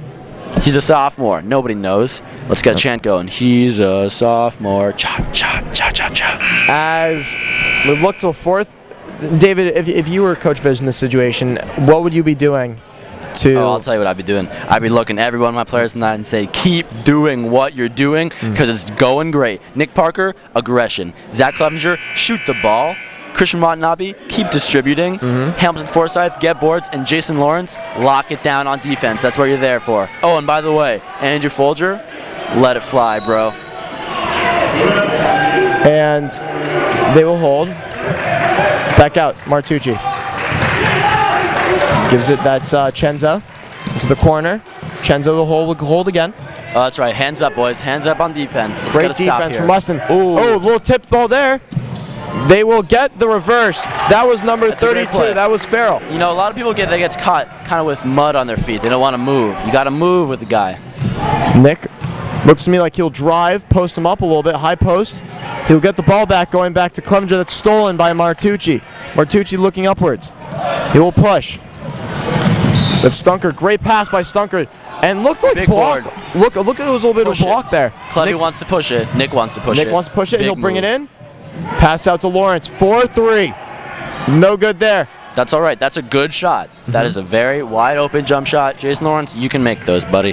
He's a sophomore. Nobody knows. Let's get a chant going. He's a sophomore. Cha, cha, cha, cha, cha. As we look to the 4th, David, if you were Coach Viz in this situation, what would you be doing to... Oh, I'll tell you what I'd be doing. I'd be looking at every one of my players tonight and say, keep doing what you're doing because it's going great. Nick Parker, aggression. Zach Clevenger, shoot the ball. Christian Watanabe, keep distributing. Hamilton Forsyth, get boards. And Jason Lawrence, lock it down on defense. That's what you're there for. Oh, and by the way, Andrew Folger, let it fly, bro. And they will hold. Back out, Martucci. Gives it, that's Chenzo to the corner. Chenzo will hold again. Oh, that's right. Hands up, boys. Hands up on defense. Let's Great get a stop defense here. from Weston. Ooh. Oh, little tip ball there. They will get the reverse. That was number That's a great 32. play. That was Farrell. You know, a lot of people they get caught kind of with mud on their feet. They don't want to move. You got to move with the guy. Nick looks to me like he'll drive, post him up a little bit, high post. He'll get the ball back, going back to Clevenger. That's stolen by Martucci. Martucci looking upwards. He will push. That's Stunker. Great pass by Stunker. And looked like Big block. board. Look, it was a little bit of Push a block it. there. Clevy wants to push it. Nick wants to push it. Nick wants to push it. Big He'll bring move. it in. Pass out to Lawrence. 4-3. No good there. That's all right. That's a good shot. That is a very wide open jump shot. Jason Lawrence, you can make those, buddy.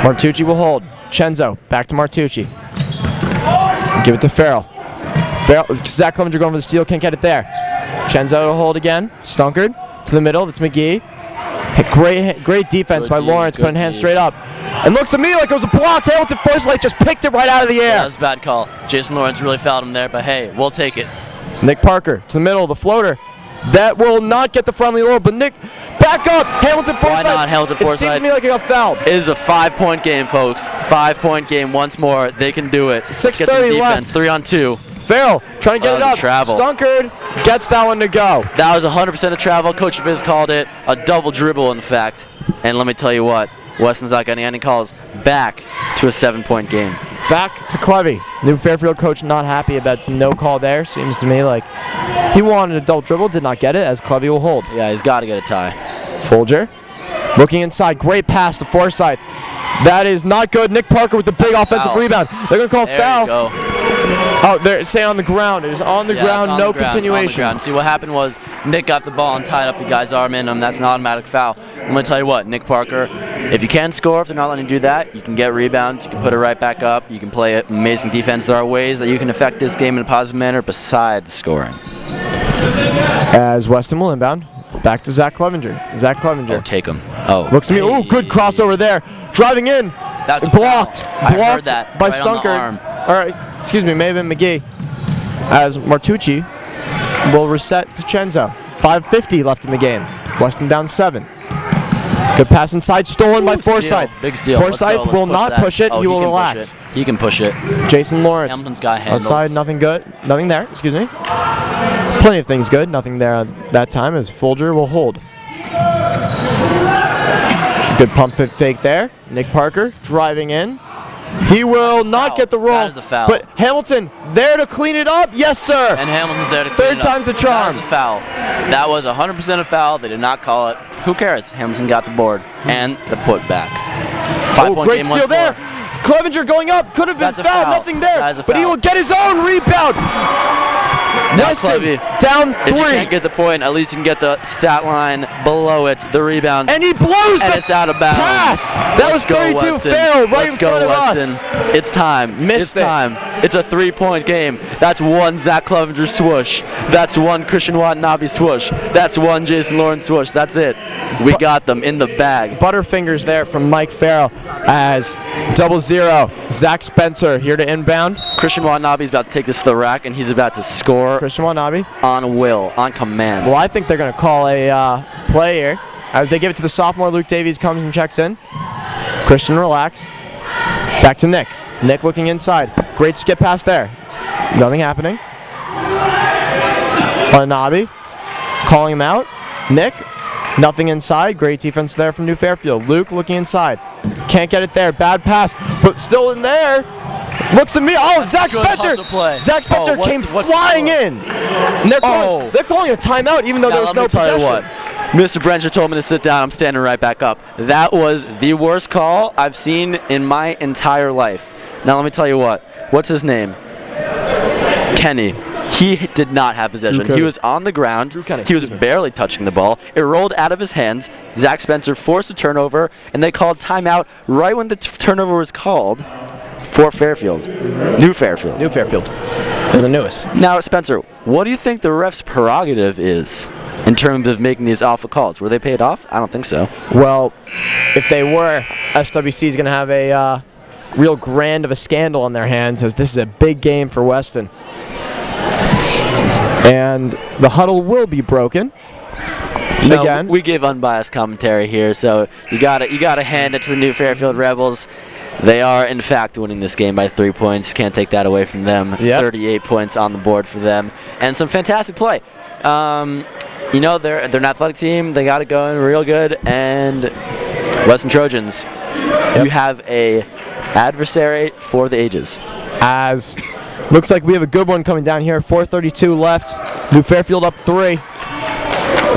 Martucci will hold. Chenzo, back to Martucci. Give it to Farrell. Zach Clevenger going for the steal, can't get it there. Chenzo to hold again. Stunkard to the middle, that's McGee. Great defense Good by D, Lawrence, good putting hands D. straight up. And looks to me like it was a block. Hamilton Forsyth just picked it right out of the Yeah, air. that was a bad call. Jason Lawrence really fouled him there, but hey, we'll take it. Nick Parker to the middle, the floater. That will not get the friendly low, but Nick, back up. Hamilton Forsyth. not Hamilton It seems Forsyth? to me like it got fouled. It is a 5-point game, folks. 5-point game once more. They can do it. Let's get some 6:30 defense. left. 3-on-2. Farrell trying to get Oh, it that up. was a travel. Stunkard gets that one to go. That was 100% a travel. Coach Viz called it a double dribble, in fact. And let me tell you what, Weston's not getting any calls. Back to a 7-point game. Back to Clevy. New Fairfield coach not happy about the no call there. Seems to me like he wanted a double dribble, did not get it, as Clevy will hold. Yeah, he's got to get a tie. Folger looking inside. Great pass to Forsyth. That is not good. Nick Parker with the big offensive Foul. rebound. They're going to call There foul. you go. Oh, they're saying on the ground. It is on the Yeah, ground, it's on no the ground, continuation. On the ground. See, what happened was Nick got the ball and tied up the guy's arm in him. That's an automatic foul. I'm going to tell you what, Nick Parker, if you can score, if they're not letting you do that, you can get rebounds, you can put it right back up, you can play amazing defense. There are ways that you can affect this game in a positive manner besides scoring. As Weston will inbound. Back to Zach Clevenger. Zach Clevenger. Oh, take him. Oh. Looks to me, oh, good crossover there. Driving in. That's a blocked. foul. I Blocked heard that by right on the Stunkard. arm. All right, excuse me, may have been McGee. As Martucci will reset to Chenzo. 5:50 left in the game. Weston down 7. Good pass inside, stolen by Forsyth. Big steal. Let's Forsyth go. Let's will push not that. push it. Oh, He will can relax. push it. He can push it. Jason Lawrence. Hamilton's got handles. Outside, nothing good. Nothing there, excuse me. Plenty of things good. Nothing there at that time as Folger will hold. Good pump fake there. Nick Parker driving in. He will not Foul. get the roll. That is a foul. But Hamilton there to clean it up. Yes, sir. And Hamilton's there to clean Third it up. time's the charm. That was a foul. That was 100% a foul. They did not call it. Who cares? Hamilton got the board and the putback. Oh, 5-point great game steal once there. more. Clevenger going up. Could have been That's a fouled. foul. Nothing there. That is a But he foul. will get his own rebound. Now, Weston Clevy, down If you 3. can't get the point, at least you can get the stat line below it, the rebound. And he blows And the it's out of bounds. pass. That Let's was go, 32 Weston. Farrell right Let's in go, front of Weston. us. It's time. Missed it's it. time. It's a 3-point game. That's one Zach Clevenger swoosh. That's one Christian Watanabe swoosh. That's one Jason Lawrence swoosh. That's it. We got them in the bag. Butterfingers there from Mike Farrell as 0-0. Zach Spencer here to inbound. Christian Watanabe is about to take this to the rack, and he's about to score Christian Watanabe. on will, on command. Well, I think they're going to call a play here as they give it to the sophomore. Luke Davies comes and checks in. Christian relax. Back to Nick. Nick looking inside. Great skip pass there. Nothing happening. Watanabe calling him out. Nick. Nothing inside. Great defense there from New Fairfield. Luke looking inside. Can't get it there. Bad pass, but still in there. Looks to me. Oh, Zach good Spencer. hustle play. Zach Spencer Oh, came what's the flying score? in. And they're calling a timeout even though Now, there was let me no tell possession. you what. Mr. Brencher told me to sit down. I'm standing right back up. That was the worst call I've seen in my entire life. Now let me tell you what. What's his name? Kenny. He did not have possession. He was on the ground. He was barely touching the ball. It rolled out of his hands. Zach Spencer forced a turnover, and they called timeout right when the turnover was called for Fairfield. New Fairfield. New Fairfield. They're the newest. Now, Spencer, what do you think the ref's prerogative is in terms of making these alpha calls? Were they paid off? I don't think so. Well, if they were, SWC is going to have a real grand of a scandal on their hands, as this is a big game for Weston. And the huddle will be broken. No, Again. we gave unbiased commentary here, so you gotta hand it to the New Fairfield Rebels. They are, in fact, winning this game by 3 points. Can't take that away from them. Yep. 38 points on the board for them, and some fantastic play. You know, they're an athletic team. They got it going real good. And Weston Trojans, you have a adversary for the ages. As looks like we have a good one coming down here. 4:32 left. New Fairfield up 3.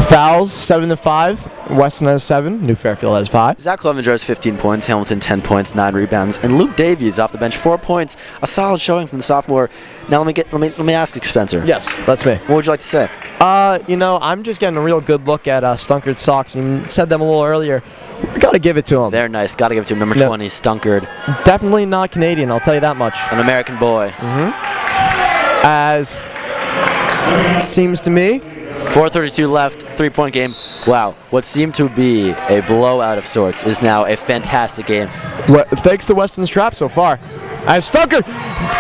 Fouls 7-5. Weston has 7. New Fairfield has 5. Zach Clevenger has 15 points, Hamilton 10 points, 9 rebounds, and Luke Davies off the bench 4 points. A solid showing from the sophomore. Now let me ask you, Spencer. Yes, that's me. What would you like to say? You know, I'm just getting a real good look at Stunkard Sox. You said them a little earlier. We gotta give it to them. They're nice. Got to give it to him. Number 20, Stunkard. Definitely not Canadian. I'll tell you that much. An American boy. As seems to me. 4:32 left. 3-point game. Wow. What seemed to be a blowout of sorts is now a fantastic game. Thanks to Weston's trap so far. As Stunkard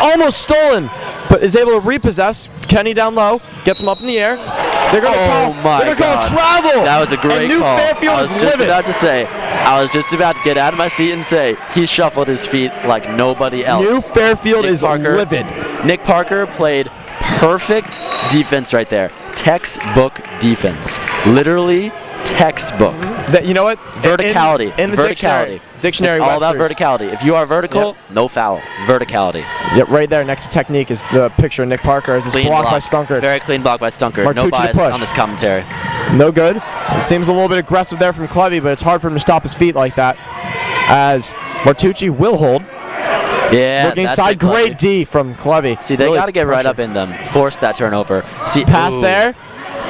almost stolen, but is able to repossess. Kenny down low, gets him up in the air. They're going to call travel. That was a great and New call. Fairfield I was is just livid. I was just about to get out of my seat and say he shuffled his feet like nobody else. New Fairfield is livid. Nick Parker played perfect defense right there. Textbook defense. Literally textbook. You know what? Verticality. In the verticality. Dictionary it's all about Webster's. verticality. If you are vertical, no foul. Verticality. Yep, right there next to technique is the picture of Nick Parker as it's Clean blocked block. by Stunkard. Very clean block by Stunkard. Martucci No to bias push. on this commentary. No good. It seems a little bit aggressive there from Clevy, but it's hard for him to stop his feet like that. As Martucci will hold. Yeah. Looking that's inside, it, Clevy. great D from Clevy. See, they Really got to get right pressure. up in them. Force that turnover. See, Pass ooh. there.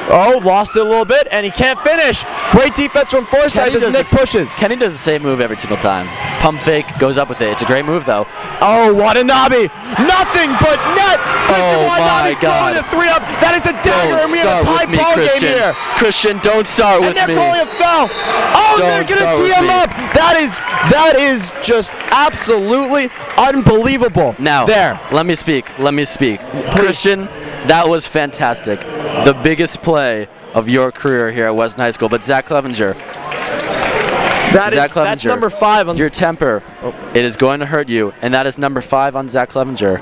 Oh, lost it a little bit, and he can't finish. Great defense from Forsyth as Nick pushes. Kenny does the same move every single time. Pump fake, goes up with it. It's a great move, though. Oh, Watanabe. Nothing but net. Christian Oh, Watanabe my God. throwing the 3 up. That is a dagger, and we have a tie ball game here. Christian, don't start with And they're me. calling a foul. Oh, they're Don't going to start tee with him me. up. That is just absolutely unbelievable. Now, there. let me speak. Christian, that was fantastic. The biggest play of your career here at Weston High School. But Zach Clevenger, That's number 5 on your temper, it is going to hurt you, and that is number 5 on Zach Clevenger.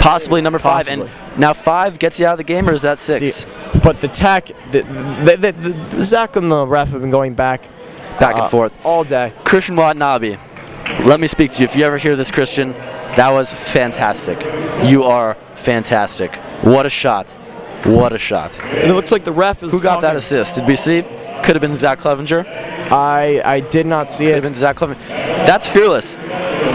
Possibly number 5. Possibly. And now 5 gets you out of the game, or is that 6? See, but the tech, the Zach and the ref have been going back and forth all day. Christian Watanabe, let me speak to you. If you ever hear this, Christian, that was fantastic. You are fantastic. What a shot. What a shot. And it looks like the ref is Who got that talking. assist? Did we see? Could have been Zach Clevenger. I did not see Could have it. been Zach Clevenger. That's fearless.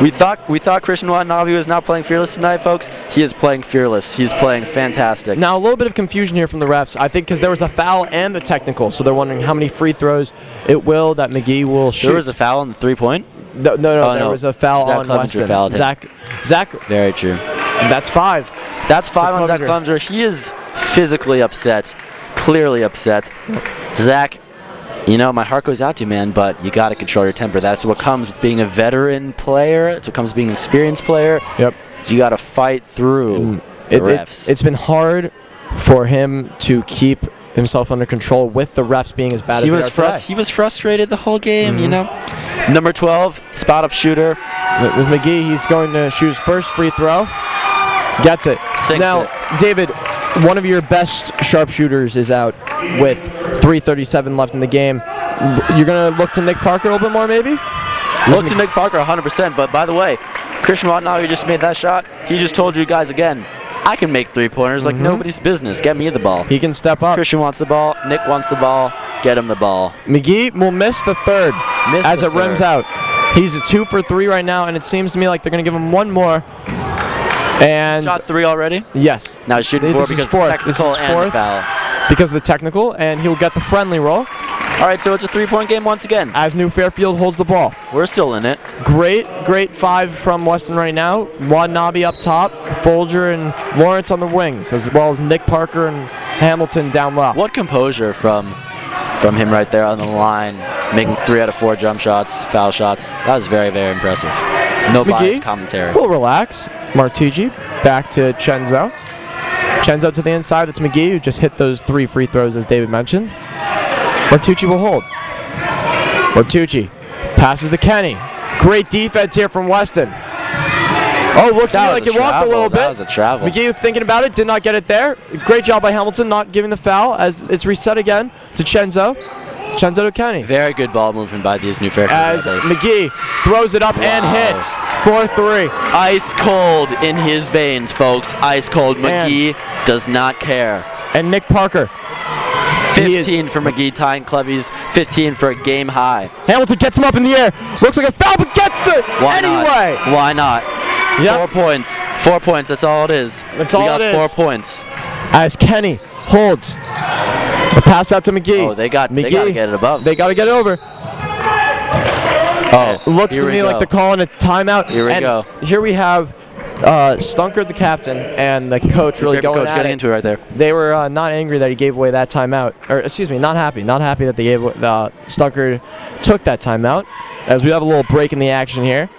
We thought Christian Watanabe was not playing fearless tonight, folks. He is playing fearless. He's playing fantastic. Now, a little bit of confusion here from the refs, I think, because there was a foul and the technical, so they're wondering how many free throws that McGee will shoot. There was a foul on the 3-point. No, Oh, there no. was a foul Zach on Clevenger Weston. fouled him. Zach, Very true. that's 5. That's 5 on Zach Clevenger. Clevenger. He is physically upset, clearly upset. Zach, you know, my heart goes out to you, man, but you got to control your temper. That's what comes with being a veteran player. It's what comes with being an experienced player. Yep. You got to fight through the refs. It's been hard for him to keep himself under control with the refs being as bad as they are today. He was frustrated the whole game, you know. Number 12, spot up shooter. With McGee, he's going to shoot his first free throw. Gets it. Sinks now, it. David, one of your best sharpshooters is out with 3:37 left in the game. You're going to look to Nick Parker a little bit more, maybe? Look to Nick Parker 100%, but by the way, Christian Watanabe just made that shot. He just told you guys again, I can make 3-pointers like nobody's business. Get me the ball. He can step up. Christian wants the ball. Nick wants the ball. Get him the ball. McGee will miss the third as it rims out. He's a 2 for 3 right now, and it seems to me like they're going to give him one more. And Shot 3 already. yes, Now he's shooting 4 This is because fourth. technical This is and the fourth. foul. because of the technical, and he'll get the friendly roll All right, so it's a 3-point game once again. as New Fairfield holds the ball. We're still in it. Great 5 from Weston right now. Watanabe up top, Folger and Lawrence on the wings, as well as Nick Parker and Hamilton down low. What composure from him right there on the line, making 3 out of 4 jump shots, foul shots. That was very, very impressive. No bias commentary. We'll relax. Martucci back to Chenzo. Chenzo to the inside. It's McGee who just hit those 3 free throws, as David mentioned. Martucci will hold. Martucci passes to Kenny. Great defense here from Weston. Oh, looks to me like it walked a little bit. That was a travel. McGee thinking about it, did not get it there. Great job by Hamilton not giving the foul as it's reset again to Chenzo. Chenzo to Kenny. Very good ball movement by these New Fairfield As Rebels. McGee throws it up and hits. 4-3. Ice cold in his veins, folks. Ice cold. McGee does not care. And Nick Parker. 15 for McGee, tying Clevy's 15 for a game high. Hamilton gets him up in the air. Looks like a foul, but gets the Why anyway. not? Why not? Yep. 4 points. 4 points. That's all it is. That's all we got it is. 4 points. As Kenny holds. The pass out to McGee. Oh, they got to get it above. They got to get it over. Oh, Looks here to we me go. like they're calling a timeout. Here we and go. Here we have Stunker, the captain, and the coach really Fairfield going coach at getting it. into it right there. They were not angry that he gave away that timeout. Or, excuse me, not happy. Not happy that they gave Stunker took that timeout. As we have a little break in the action here.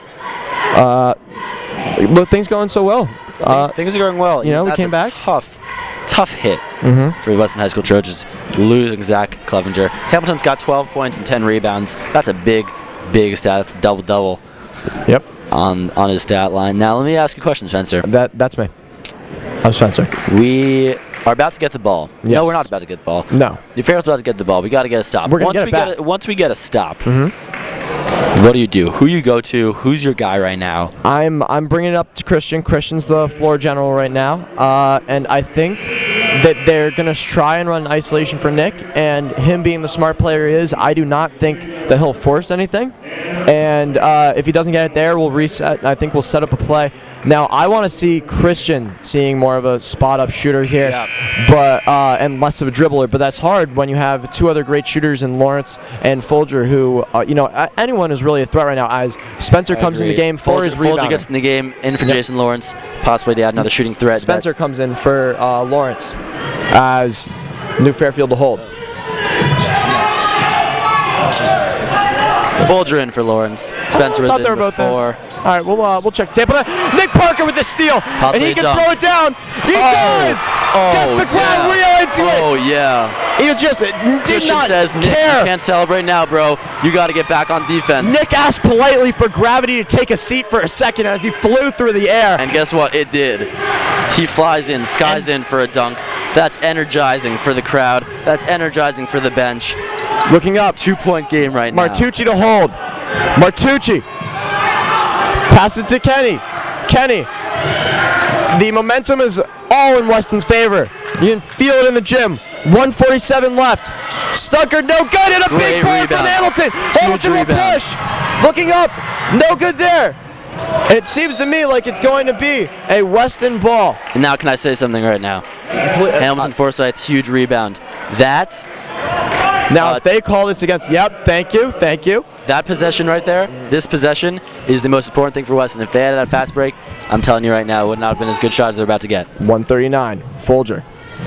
Look, things going so well. Things are going well. you know, we That's came a back. Tough hit for the Weston High School Trojans, losing Zach Clevenger. Hamilton's got 12 points and 10 rebounds. That's a big stat. That's a double-double Yep. on his stat line. Now, let me ask you a question, Spencer. That's me. I'm Spencer. We are about to get the ball. No, Yes. we're not about to get the ball. No. The Fairfield's about to get the ball. We got to get a stop. We're gonna get it back. Once we get a stop, what do you do? Who you go to? Who's your guy right now? I'm bringing it up to Christian. Christian's the floor general right now, and I think that they're gonna try and run isolation for Nick. And him being the smart player he is, I do not think that he'll force anything. And if he doesn't get it there, we'll reset. I think we'll set up a play. Now I want to see Christian seeing more of a spot-up shooter here, but and less of a dribbler. But that's hard when you have 2 other great shooters in Lawrence and Folger, who anyone is really a threat right now. As Spencer comes in the game for his rebounding. Folger gets in the game, in for Jason Lawrence, possibly to add another shooting threat. Spencer comes in for Lawrence as New Fairfield to hold. Folger in for Lawrence. Spencer is thought in they were both in. before. All right, we'll check the tape. But Nick Parker with the steal, and he can dunk. throw it down. He does. Gets the crowd real into it. Oh, yeah. He just did Christian not says, Nick, care. you can't celebrate now, bro. You got to get back on defense. Nick asked politely for gravity to take a seat for a second as he flew through the air. And guess what? It did. He flies in, skies in for a dunk. That's energizing for the crowd. That's energizing for the bench. Looking up, 2-point game right now. Martucci to hold. Martucci. Pass it to Kenny. Kenny. The momentum is all in Weston's favor. You can feel it in the gym. 1:47 left. Stunker, no good, and a Great big point from rebound. Hamilton. Hamilton will rebound. push. Looking up, no good there. And it seems to me like it's going to be a Weston ball. And now can I say something right now? Hamilton Forsyth, huge rebound. Now, if they call this against, thank you. That possession right there, this possession is the most important thing for Weston. If they had that fast break, I'm telling you right now, it would not have been as good shot as they're about to get. 139. Folger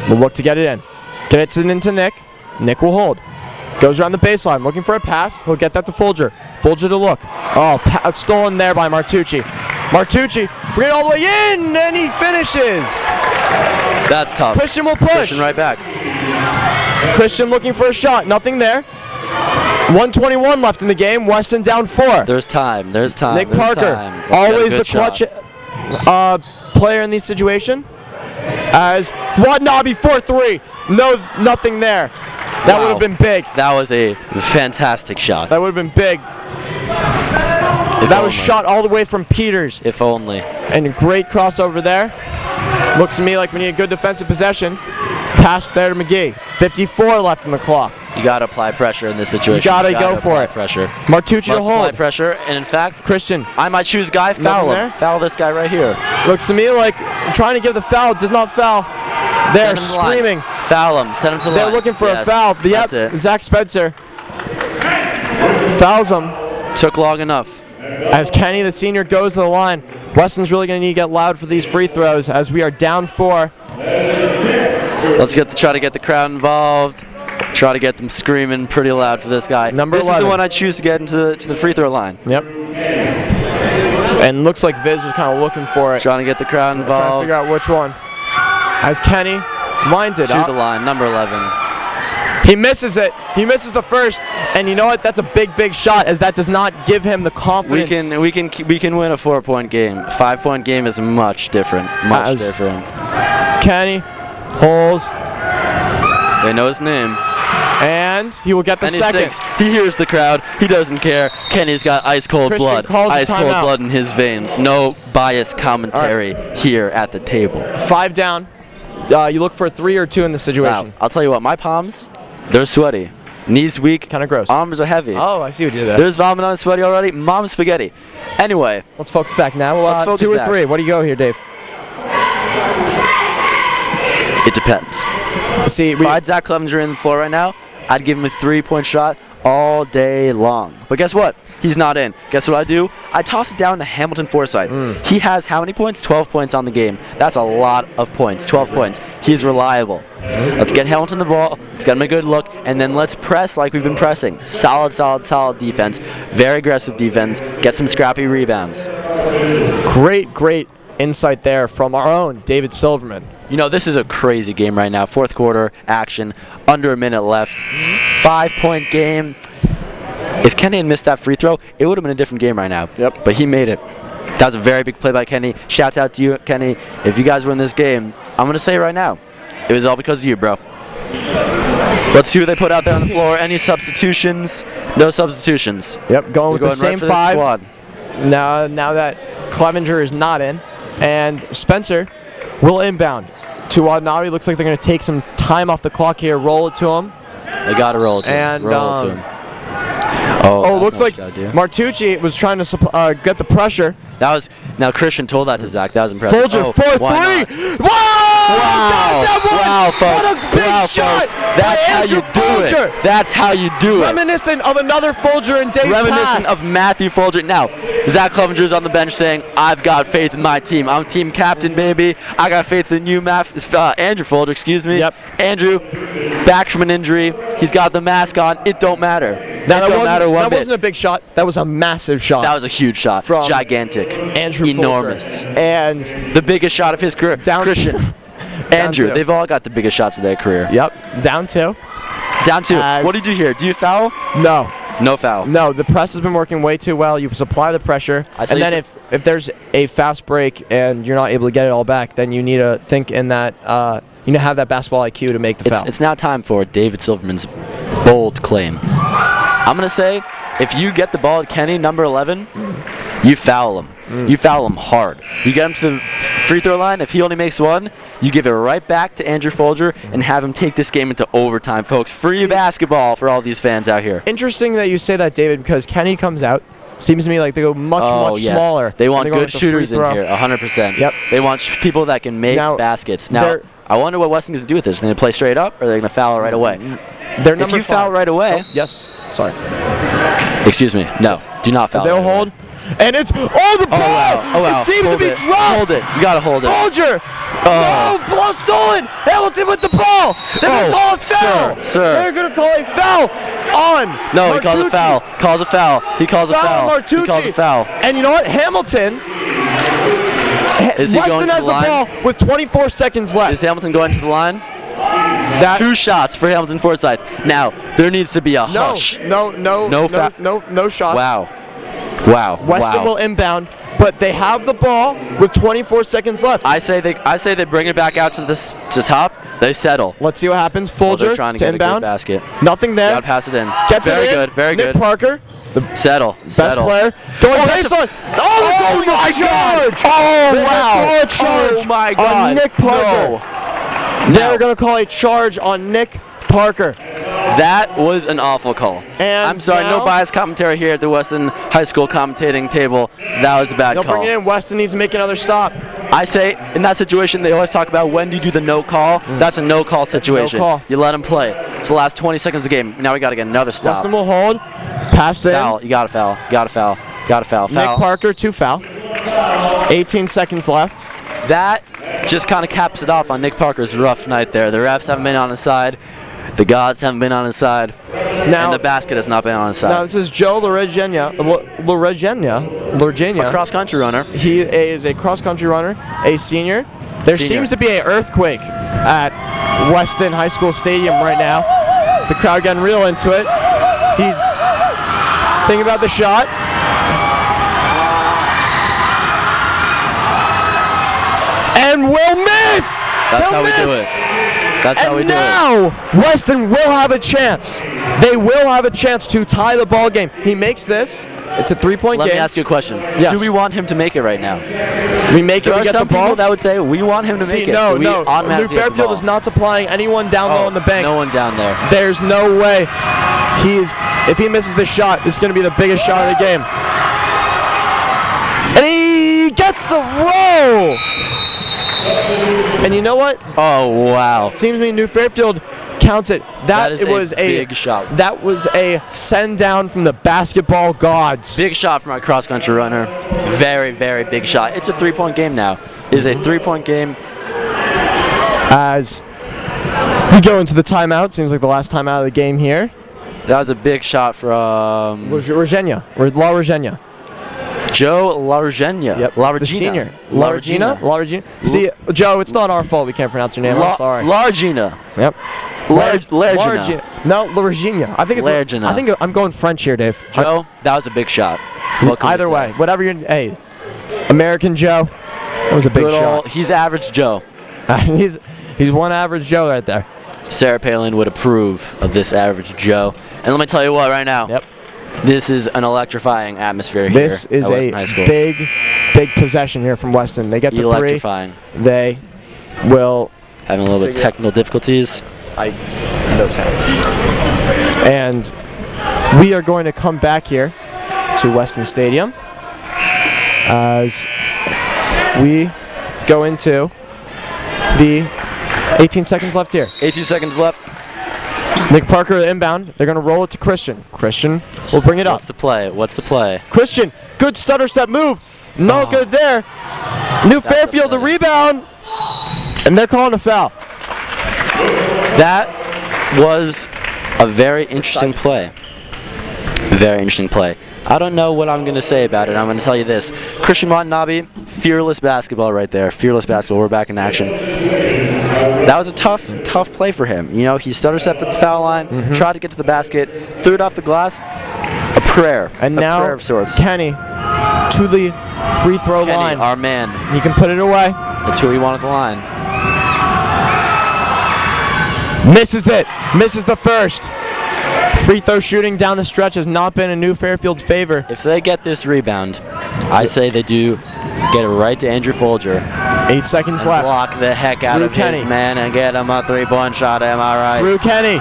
will look to get it in. Gets it into Nick. Nick will hold. Goes around the baseline looking for a pass. He'll get that to Folger. Folger to look. Oh, stolen there by Martucci. Martucci, bring it all the way in, and he finishes. That's tough. Christian will push. Christian right back. Christian looking for a shot. Nothing there. 1:21 left in the game. Weston down 4. There's time. Nick There's Parker, time. Let's always get a the good clutch shot. player in this situation. As Watanabe 4-3. No, nothing there. That Wow. would have been big. That was a fantastic shot. That would have been big. If That was only. shot all the way from Peters. If only. And a great crossover there. Looks to me like we need a good defensive possession. Pass there to McGee. 54 left in the clock. You got to apply pressure in this situation. You gotta go for apply it. Pressure. Martucci to Must apply hold. pressure, and in fact, Christian I might choose guy, foul Nothing him. there? Foul this guy right here. looks to me like trying to give the foul. Does not foul. They're Send him to the line. screaming. Foul him. Send him to the line. They're looking for Yes, a foul. That's it. Zach Spencer fouls him Took long enough. as Kenny, the senior, goes to the line. Weston's really going to need to get loud for these free throws as we are down 4. Let's try to get the crowd involved. Try to get them screaming pretty loud for this guy. Number this 11. is the one I choose to get into the free throw line. Yep. And looks like Viz was kind of looking for it. Trying to get the crowd Trying to involved. figure out which one. As Kenny lines it To up. the line, number 11. He misses it. He misses the first. And you know what? That's a big shot, as that does not give him the confidence. We can win a 4-point game. 5-point game is much different. Much different. Kenny holds, They know his name. and he will get the And he second. sings. He hears the crowd. He doesn't care. Kenny's got ice cold Christian blood. calls a Ice cold timeout. blood in his veins. No biased commentary here at the table. 5 down. You look for a 3 or 2 in this Wow. situation. I'll tell you what. My palms, they're sweaty. Knees weak. Kind of gross. Arms are heavy. Oh, I see what you did there. There's vomit on sweaty already. Mom's spaghetti. Anyway, Let's focus back now. Let's focus 2 or back. 3. What do you go here, Dave? it depends. See, If I had Zach Clevenger in the floor right now, I'd give him a 3-point shot all day long. But guess what? He's not in. Guess what I do? I toss it down to Hamilton Forsyth. He has how many points? 12 points on the game. That's a lot of points. 12 points. He's reliable. Let's get Hamilton the ball. Let's get him a good look. And then let's press like we've been pressing. Solid defense. Very aggressive defense. Get some scrappy rebounds. great insight there from our own David Silverman. You know, this is a crazy game right now. 4th quarter action. Under a minute left. 5-point game. If Kenny had missed that free throw, it would have been a different game right now. Yep. But he made it. That was a very big play by Kenny. Shouts out to you, Kenny. If you guys win this game, I'm going to say it right now, it was all because of you, bro. Let's see who they put out there on the floor. Any substitutions? No substitutions. Yep, going with We're the going same right for this 5. squad. Now that Clevenger is not in, and Spencer will inbound to Watanabe. Looks like they're going to take some time off the clock here, roll it to him. They got to roll it to him. And, Roll it to him. Oh, that's looks not like what you gotta do. Martucci was trying to get the pressure. That was now Christian told that to Zach. That was impressive. Folger Oh, for why 3. not? Wow! Wow! Got that one! Wow, folks! What a big Wow, shot! folks! That's by how you Andrew do Folger. it. That's how you do it. Reminiscent of another Folger in days Reminiscent past. of Matthew Folger. Now, Zach Clevenger's on the bench saying, "I've got faith in my team. I'm team captain, baby. I got faith in you, Andrew Folger. Excuse me. Yep. Andrew, back from an injury. He's got the mask on. It don't matter. Now, It don't matter one that bit. wasn't a big shot. That was a massive shot. That was a huge shot. From Gigantic. Andrew Enormous. Folger. And The biggest shot of his career. Down Christian. to- Andrew. to. They've all got the biggest shots of their career. yep, down 2. Down 2. As- What do you do here? Do you foul? No. No foul. No, the press has been working way too well. You supply the pressure, I saw and you then if there's a fast break and you're not able to get it all back, then you need to think in that you need to have that basketball IQ to make the foul. It's now time for David Silverman's bold claim. I'm going to say, if you get the ball at Kenny, number 11, you foul him. You foul him hard. You get him to the free throw line. If he only makes 1, you give it right back to Andrew Folger and have him take this game into overtime, folks. Free basketball for all these fans out here. Interesting that you say that, David, because Kenny comes out. Seems to me like they go much Yes. smaller. They when want go good with the free shooters in throw. here, 100%. Yep. They want people that can make Now, baskets. Now, they're- I wonder what Weston is going to do with this. Are they going to play straight up, or are they going to foul it right away? They're If number you foul 5. right away, Oh, yes. Sorry. excuse me, no, do not foul. They'll right away. hold, and it's the ball. Oh wow! It seems Hold to be it. dropped. Hold it. You gotta hold it. Folger. Oh. No, ball stolen. Hamilton with the ball. They're gonna call a foul. sir. They're gonna call a foul on. No, he calls a Martucci. foul. Calls a foul. He calls a foul. Martucci. He calls a foul. And you know what? Hamilton. Is he going Weston to has the line? ball with 24 seconds left. Is Hamilton going to the line? That 2 shots for Hamilton Forsyth. Now there needs to be a no, hush. no shots. Wow. Wow. Weston wow. will inbound, but they have the ball with 24 seconds left. I say they bring it back out to top. They settle. Let's see what happens. Well, they're Folger trying to to get a good inbound. basket. Nothing there. Gotta pass it in. Gets very it in. good. Very Nick good. Parker, Settle. best player. Going baseline. Oh my God. Oh wow. Charge Oh my God. on Nick Parker. They're going to call a charge on Nick Parker. That was an awful call. And I'm sorry, now- no biased commentary here at the Weston High School commentating table. That was a bad They'll call. bring it in. Weston needs to make another stop. I say, in that situation, they always talk about when do you do the no call. That's a no call situation. call. You let them play. It's the last 20 seconds of the game. Now we got to get another stop. Weston will hold. Passed in. Foul. You got to foul. Got to foul. Got to foul. Nick Foul. Parker, 2 foul. 18 seconds left. That just kind of caps it off on Nick Parker's rough night there. The refs haven't been on his side. The gods haven't been on his side. Now, and the basket has not been on his side. Now this is Joe Lorigenia. A cross-country runner. He is a cross-country runner, a senior. There Senior. seems to be an earthquake at Weston High School Stadium right now. The crowd getting real into it. He's thinking about the shot. And will miss! That's He'll how we do miss! it. That's how we And do it. now, Weston will have a chance. They will have a chance to tie the ball game. He makes this. It's a 3-point Let game. me ask you a question. Yes. Do we want him to make it right now? We make it, There we are get the some ball. people that would say we want him to See, make it. no, so we no. New automatically get the Fairfield ball. is not supplying anyone down low on the banks. No one down there. There's no way. If he misses this shot, this is going to be the biggest shot of the game. And he gets the roll. And you know what? Oh, wow. Seems to me New Fairfield counts it. That is it a was big shot. That was a send down from the basketball gods. Big shot from our cross-country runner. Very, very big shot. It's a 3-point game now. It is a 3-point game. As we go into the timeout, seems like the last timeout of the game here. That was a big shot from Regenia, or La Regenia. Joe LaRegina. Yep, LaRegina. the senior. La LaRegina? Regina. LaRegina. See, Joe, it's not our fault we can't pronounce your name. I'm sorry. LaRegina. Yep. LaRegina. No, LaRegina. I think it's. LaRegina. I think I'm going French here, Dave. Joe, that was a big shot. What can we Either say? way, whatever you're. Hey, American Joe. That was a big Good shot. old- he's average Joe. he's one average Joe right there. Sarah Palin would approve of this average Joe. And let me tell you what, right now. Yep. This is an electrifying atmosphere This here is at Weston a High School. big possession here from Weston. They get the 3. Electrifying. They will. Having a little bit of technical difficulties. No sound. And we are going to come back here to Weston Stadium as we go into the 18 seconds left here. 18 seconds left. Nick Parker inbound. They're going to roll it to Christian. Christian will bring it up. What's the play? What's the play? Christian, good stutter step move. No good there. New Fairfield the rebound. And they're calling a foul. That was a very interesting play. Very interesting play. I don't know what I'm going to say about it. I'm going to tell you this. Christian Watanabe, fearless basketball right there. Fearless basketball. We're back in action. That was a tough play for him. You know, he stutter stepped at the foul line, tried to get to the basket, threw it off the glass. A prayer. And a now prayer of sorts. Kenny to the free throw Kenny, line. our man. He can put it away. That's who we want at the line. Misses it. Misses the first. Free throw shooting down the stretch has not been in New Fairfield's favor. If they get this rebound, I say they do get it right to Andrew Folger. 8 seconds And left. block the heck out Drew of Kenny. his man and get him a 3-point shot. Am I right? Drew Kenny.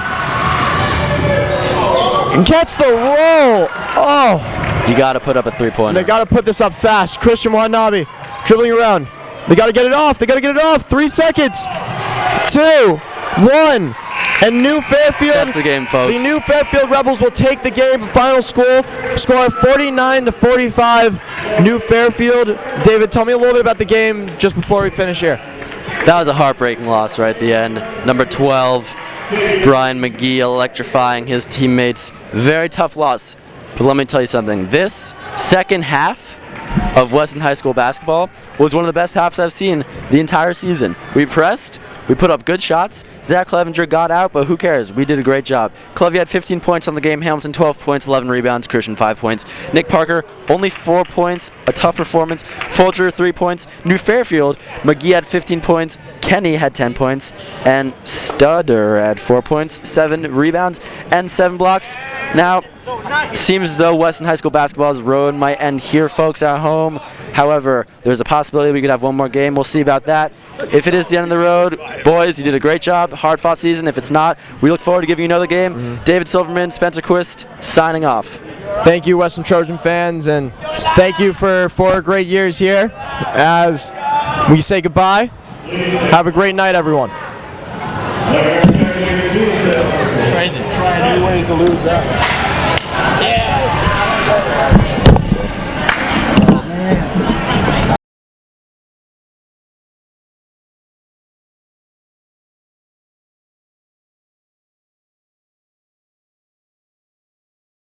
And gets the roll. Oh. You got to put up a 3-pointer. They got to put this up fast. Christian Watanabe dribbling around. They got to get it off. They got to get it off. 3 seconds. 2, 1. And New Fairfield. That's the game, folks. The New Fairfield Rebels will take the game. Final score 49-45. New Fairfield. David, tell me a little bit about the game just before we finish here. That was a heartbreaking loss right at the end. Number 12, Brian McGee electrifying his teammates. Very tough loss. But let me tell you something. This second half of Weston High School basketball was one of the best halves I've seen the entire season. We pressed. We put up good shots. Zach Clevenger got out, but who cares? We did a great job. Clevey had 15 points on the game. Hamilton 12 points, 11 rebounds. Christian 5 points. Nick Parker only 4 points. A tough performance. Folger 3 points. New Fairfield, McGee had 15 points. Kenny had 10 points. And Studder had 4 points, 7 rebounds, and 7 blocks. Now, seems as though Weston High School basketball's road might end here, folks at home. However, there's a possibility we could have one more game. We'll see about that. If it is the end of the road, boys, you did a great job. Hard-fought season. If it's not, we look forward to giving you another game. David Silverman, Spencer Quist, signing off. Thank you, Western Trojan fans, and thank you for 4 great years here. As we say goodbye, have a great night, everyone. Crazy. Trying new ways to lose that.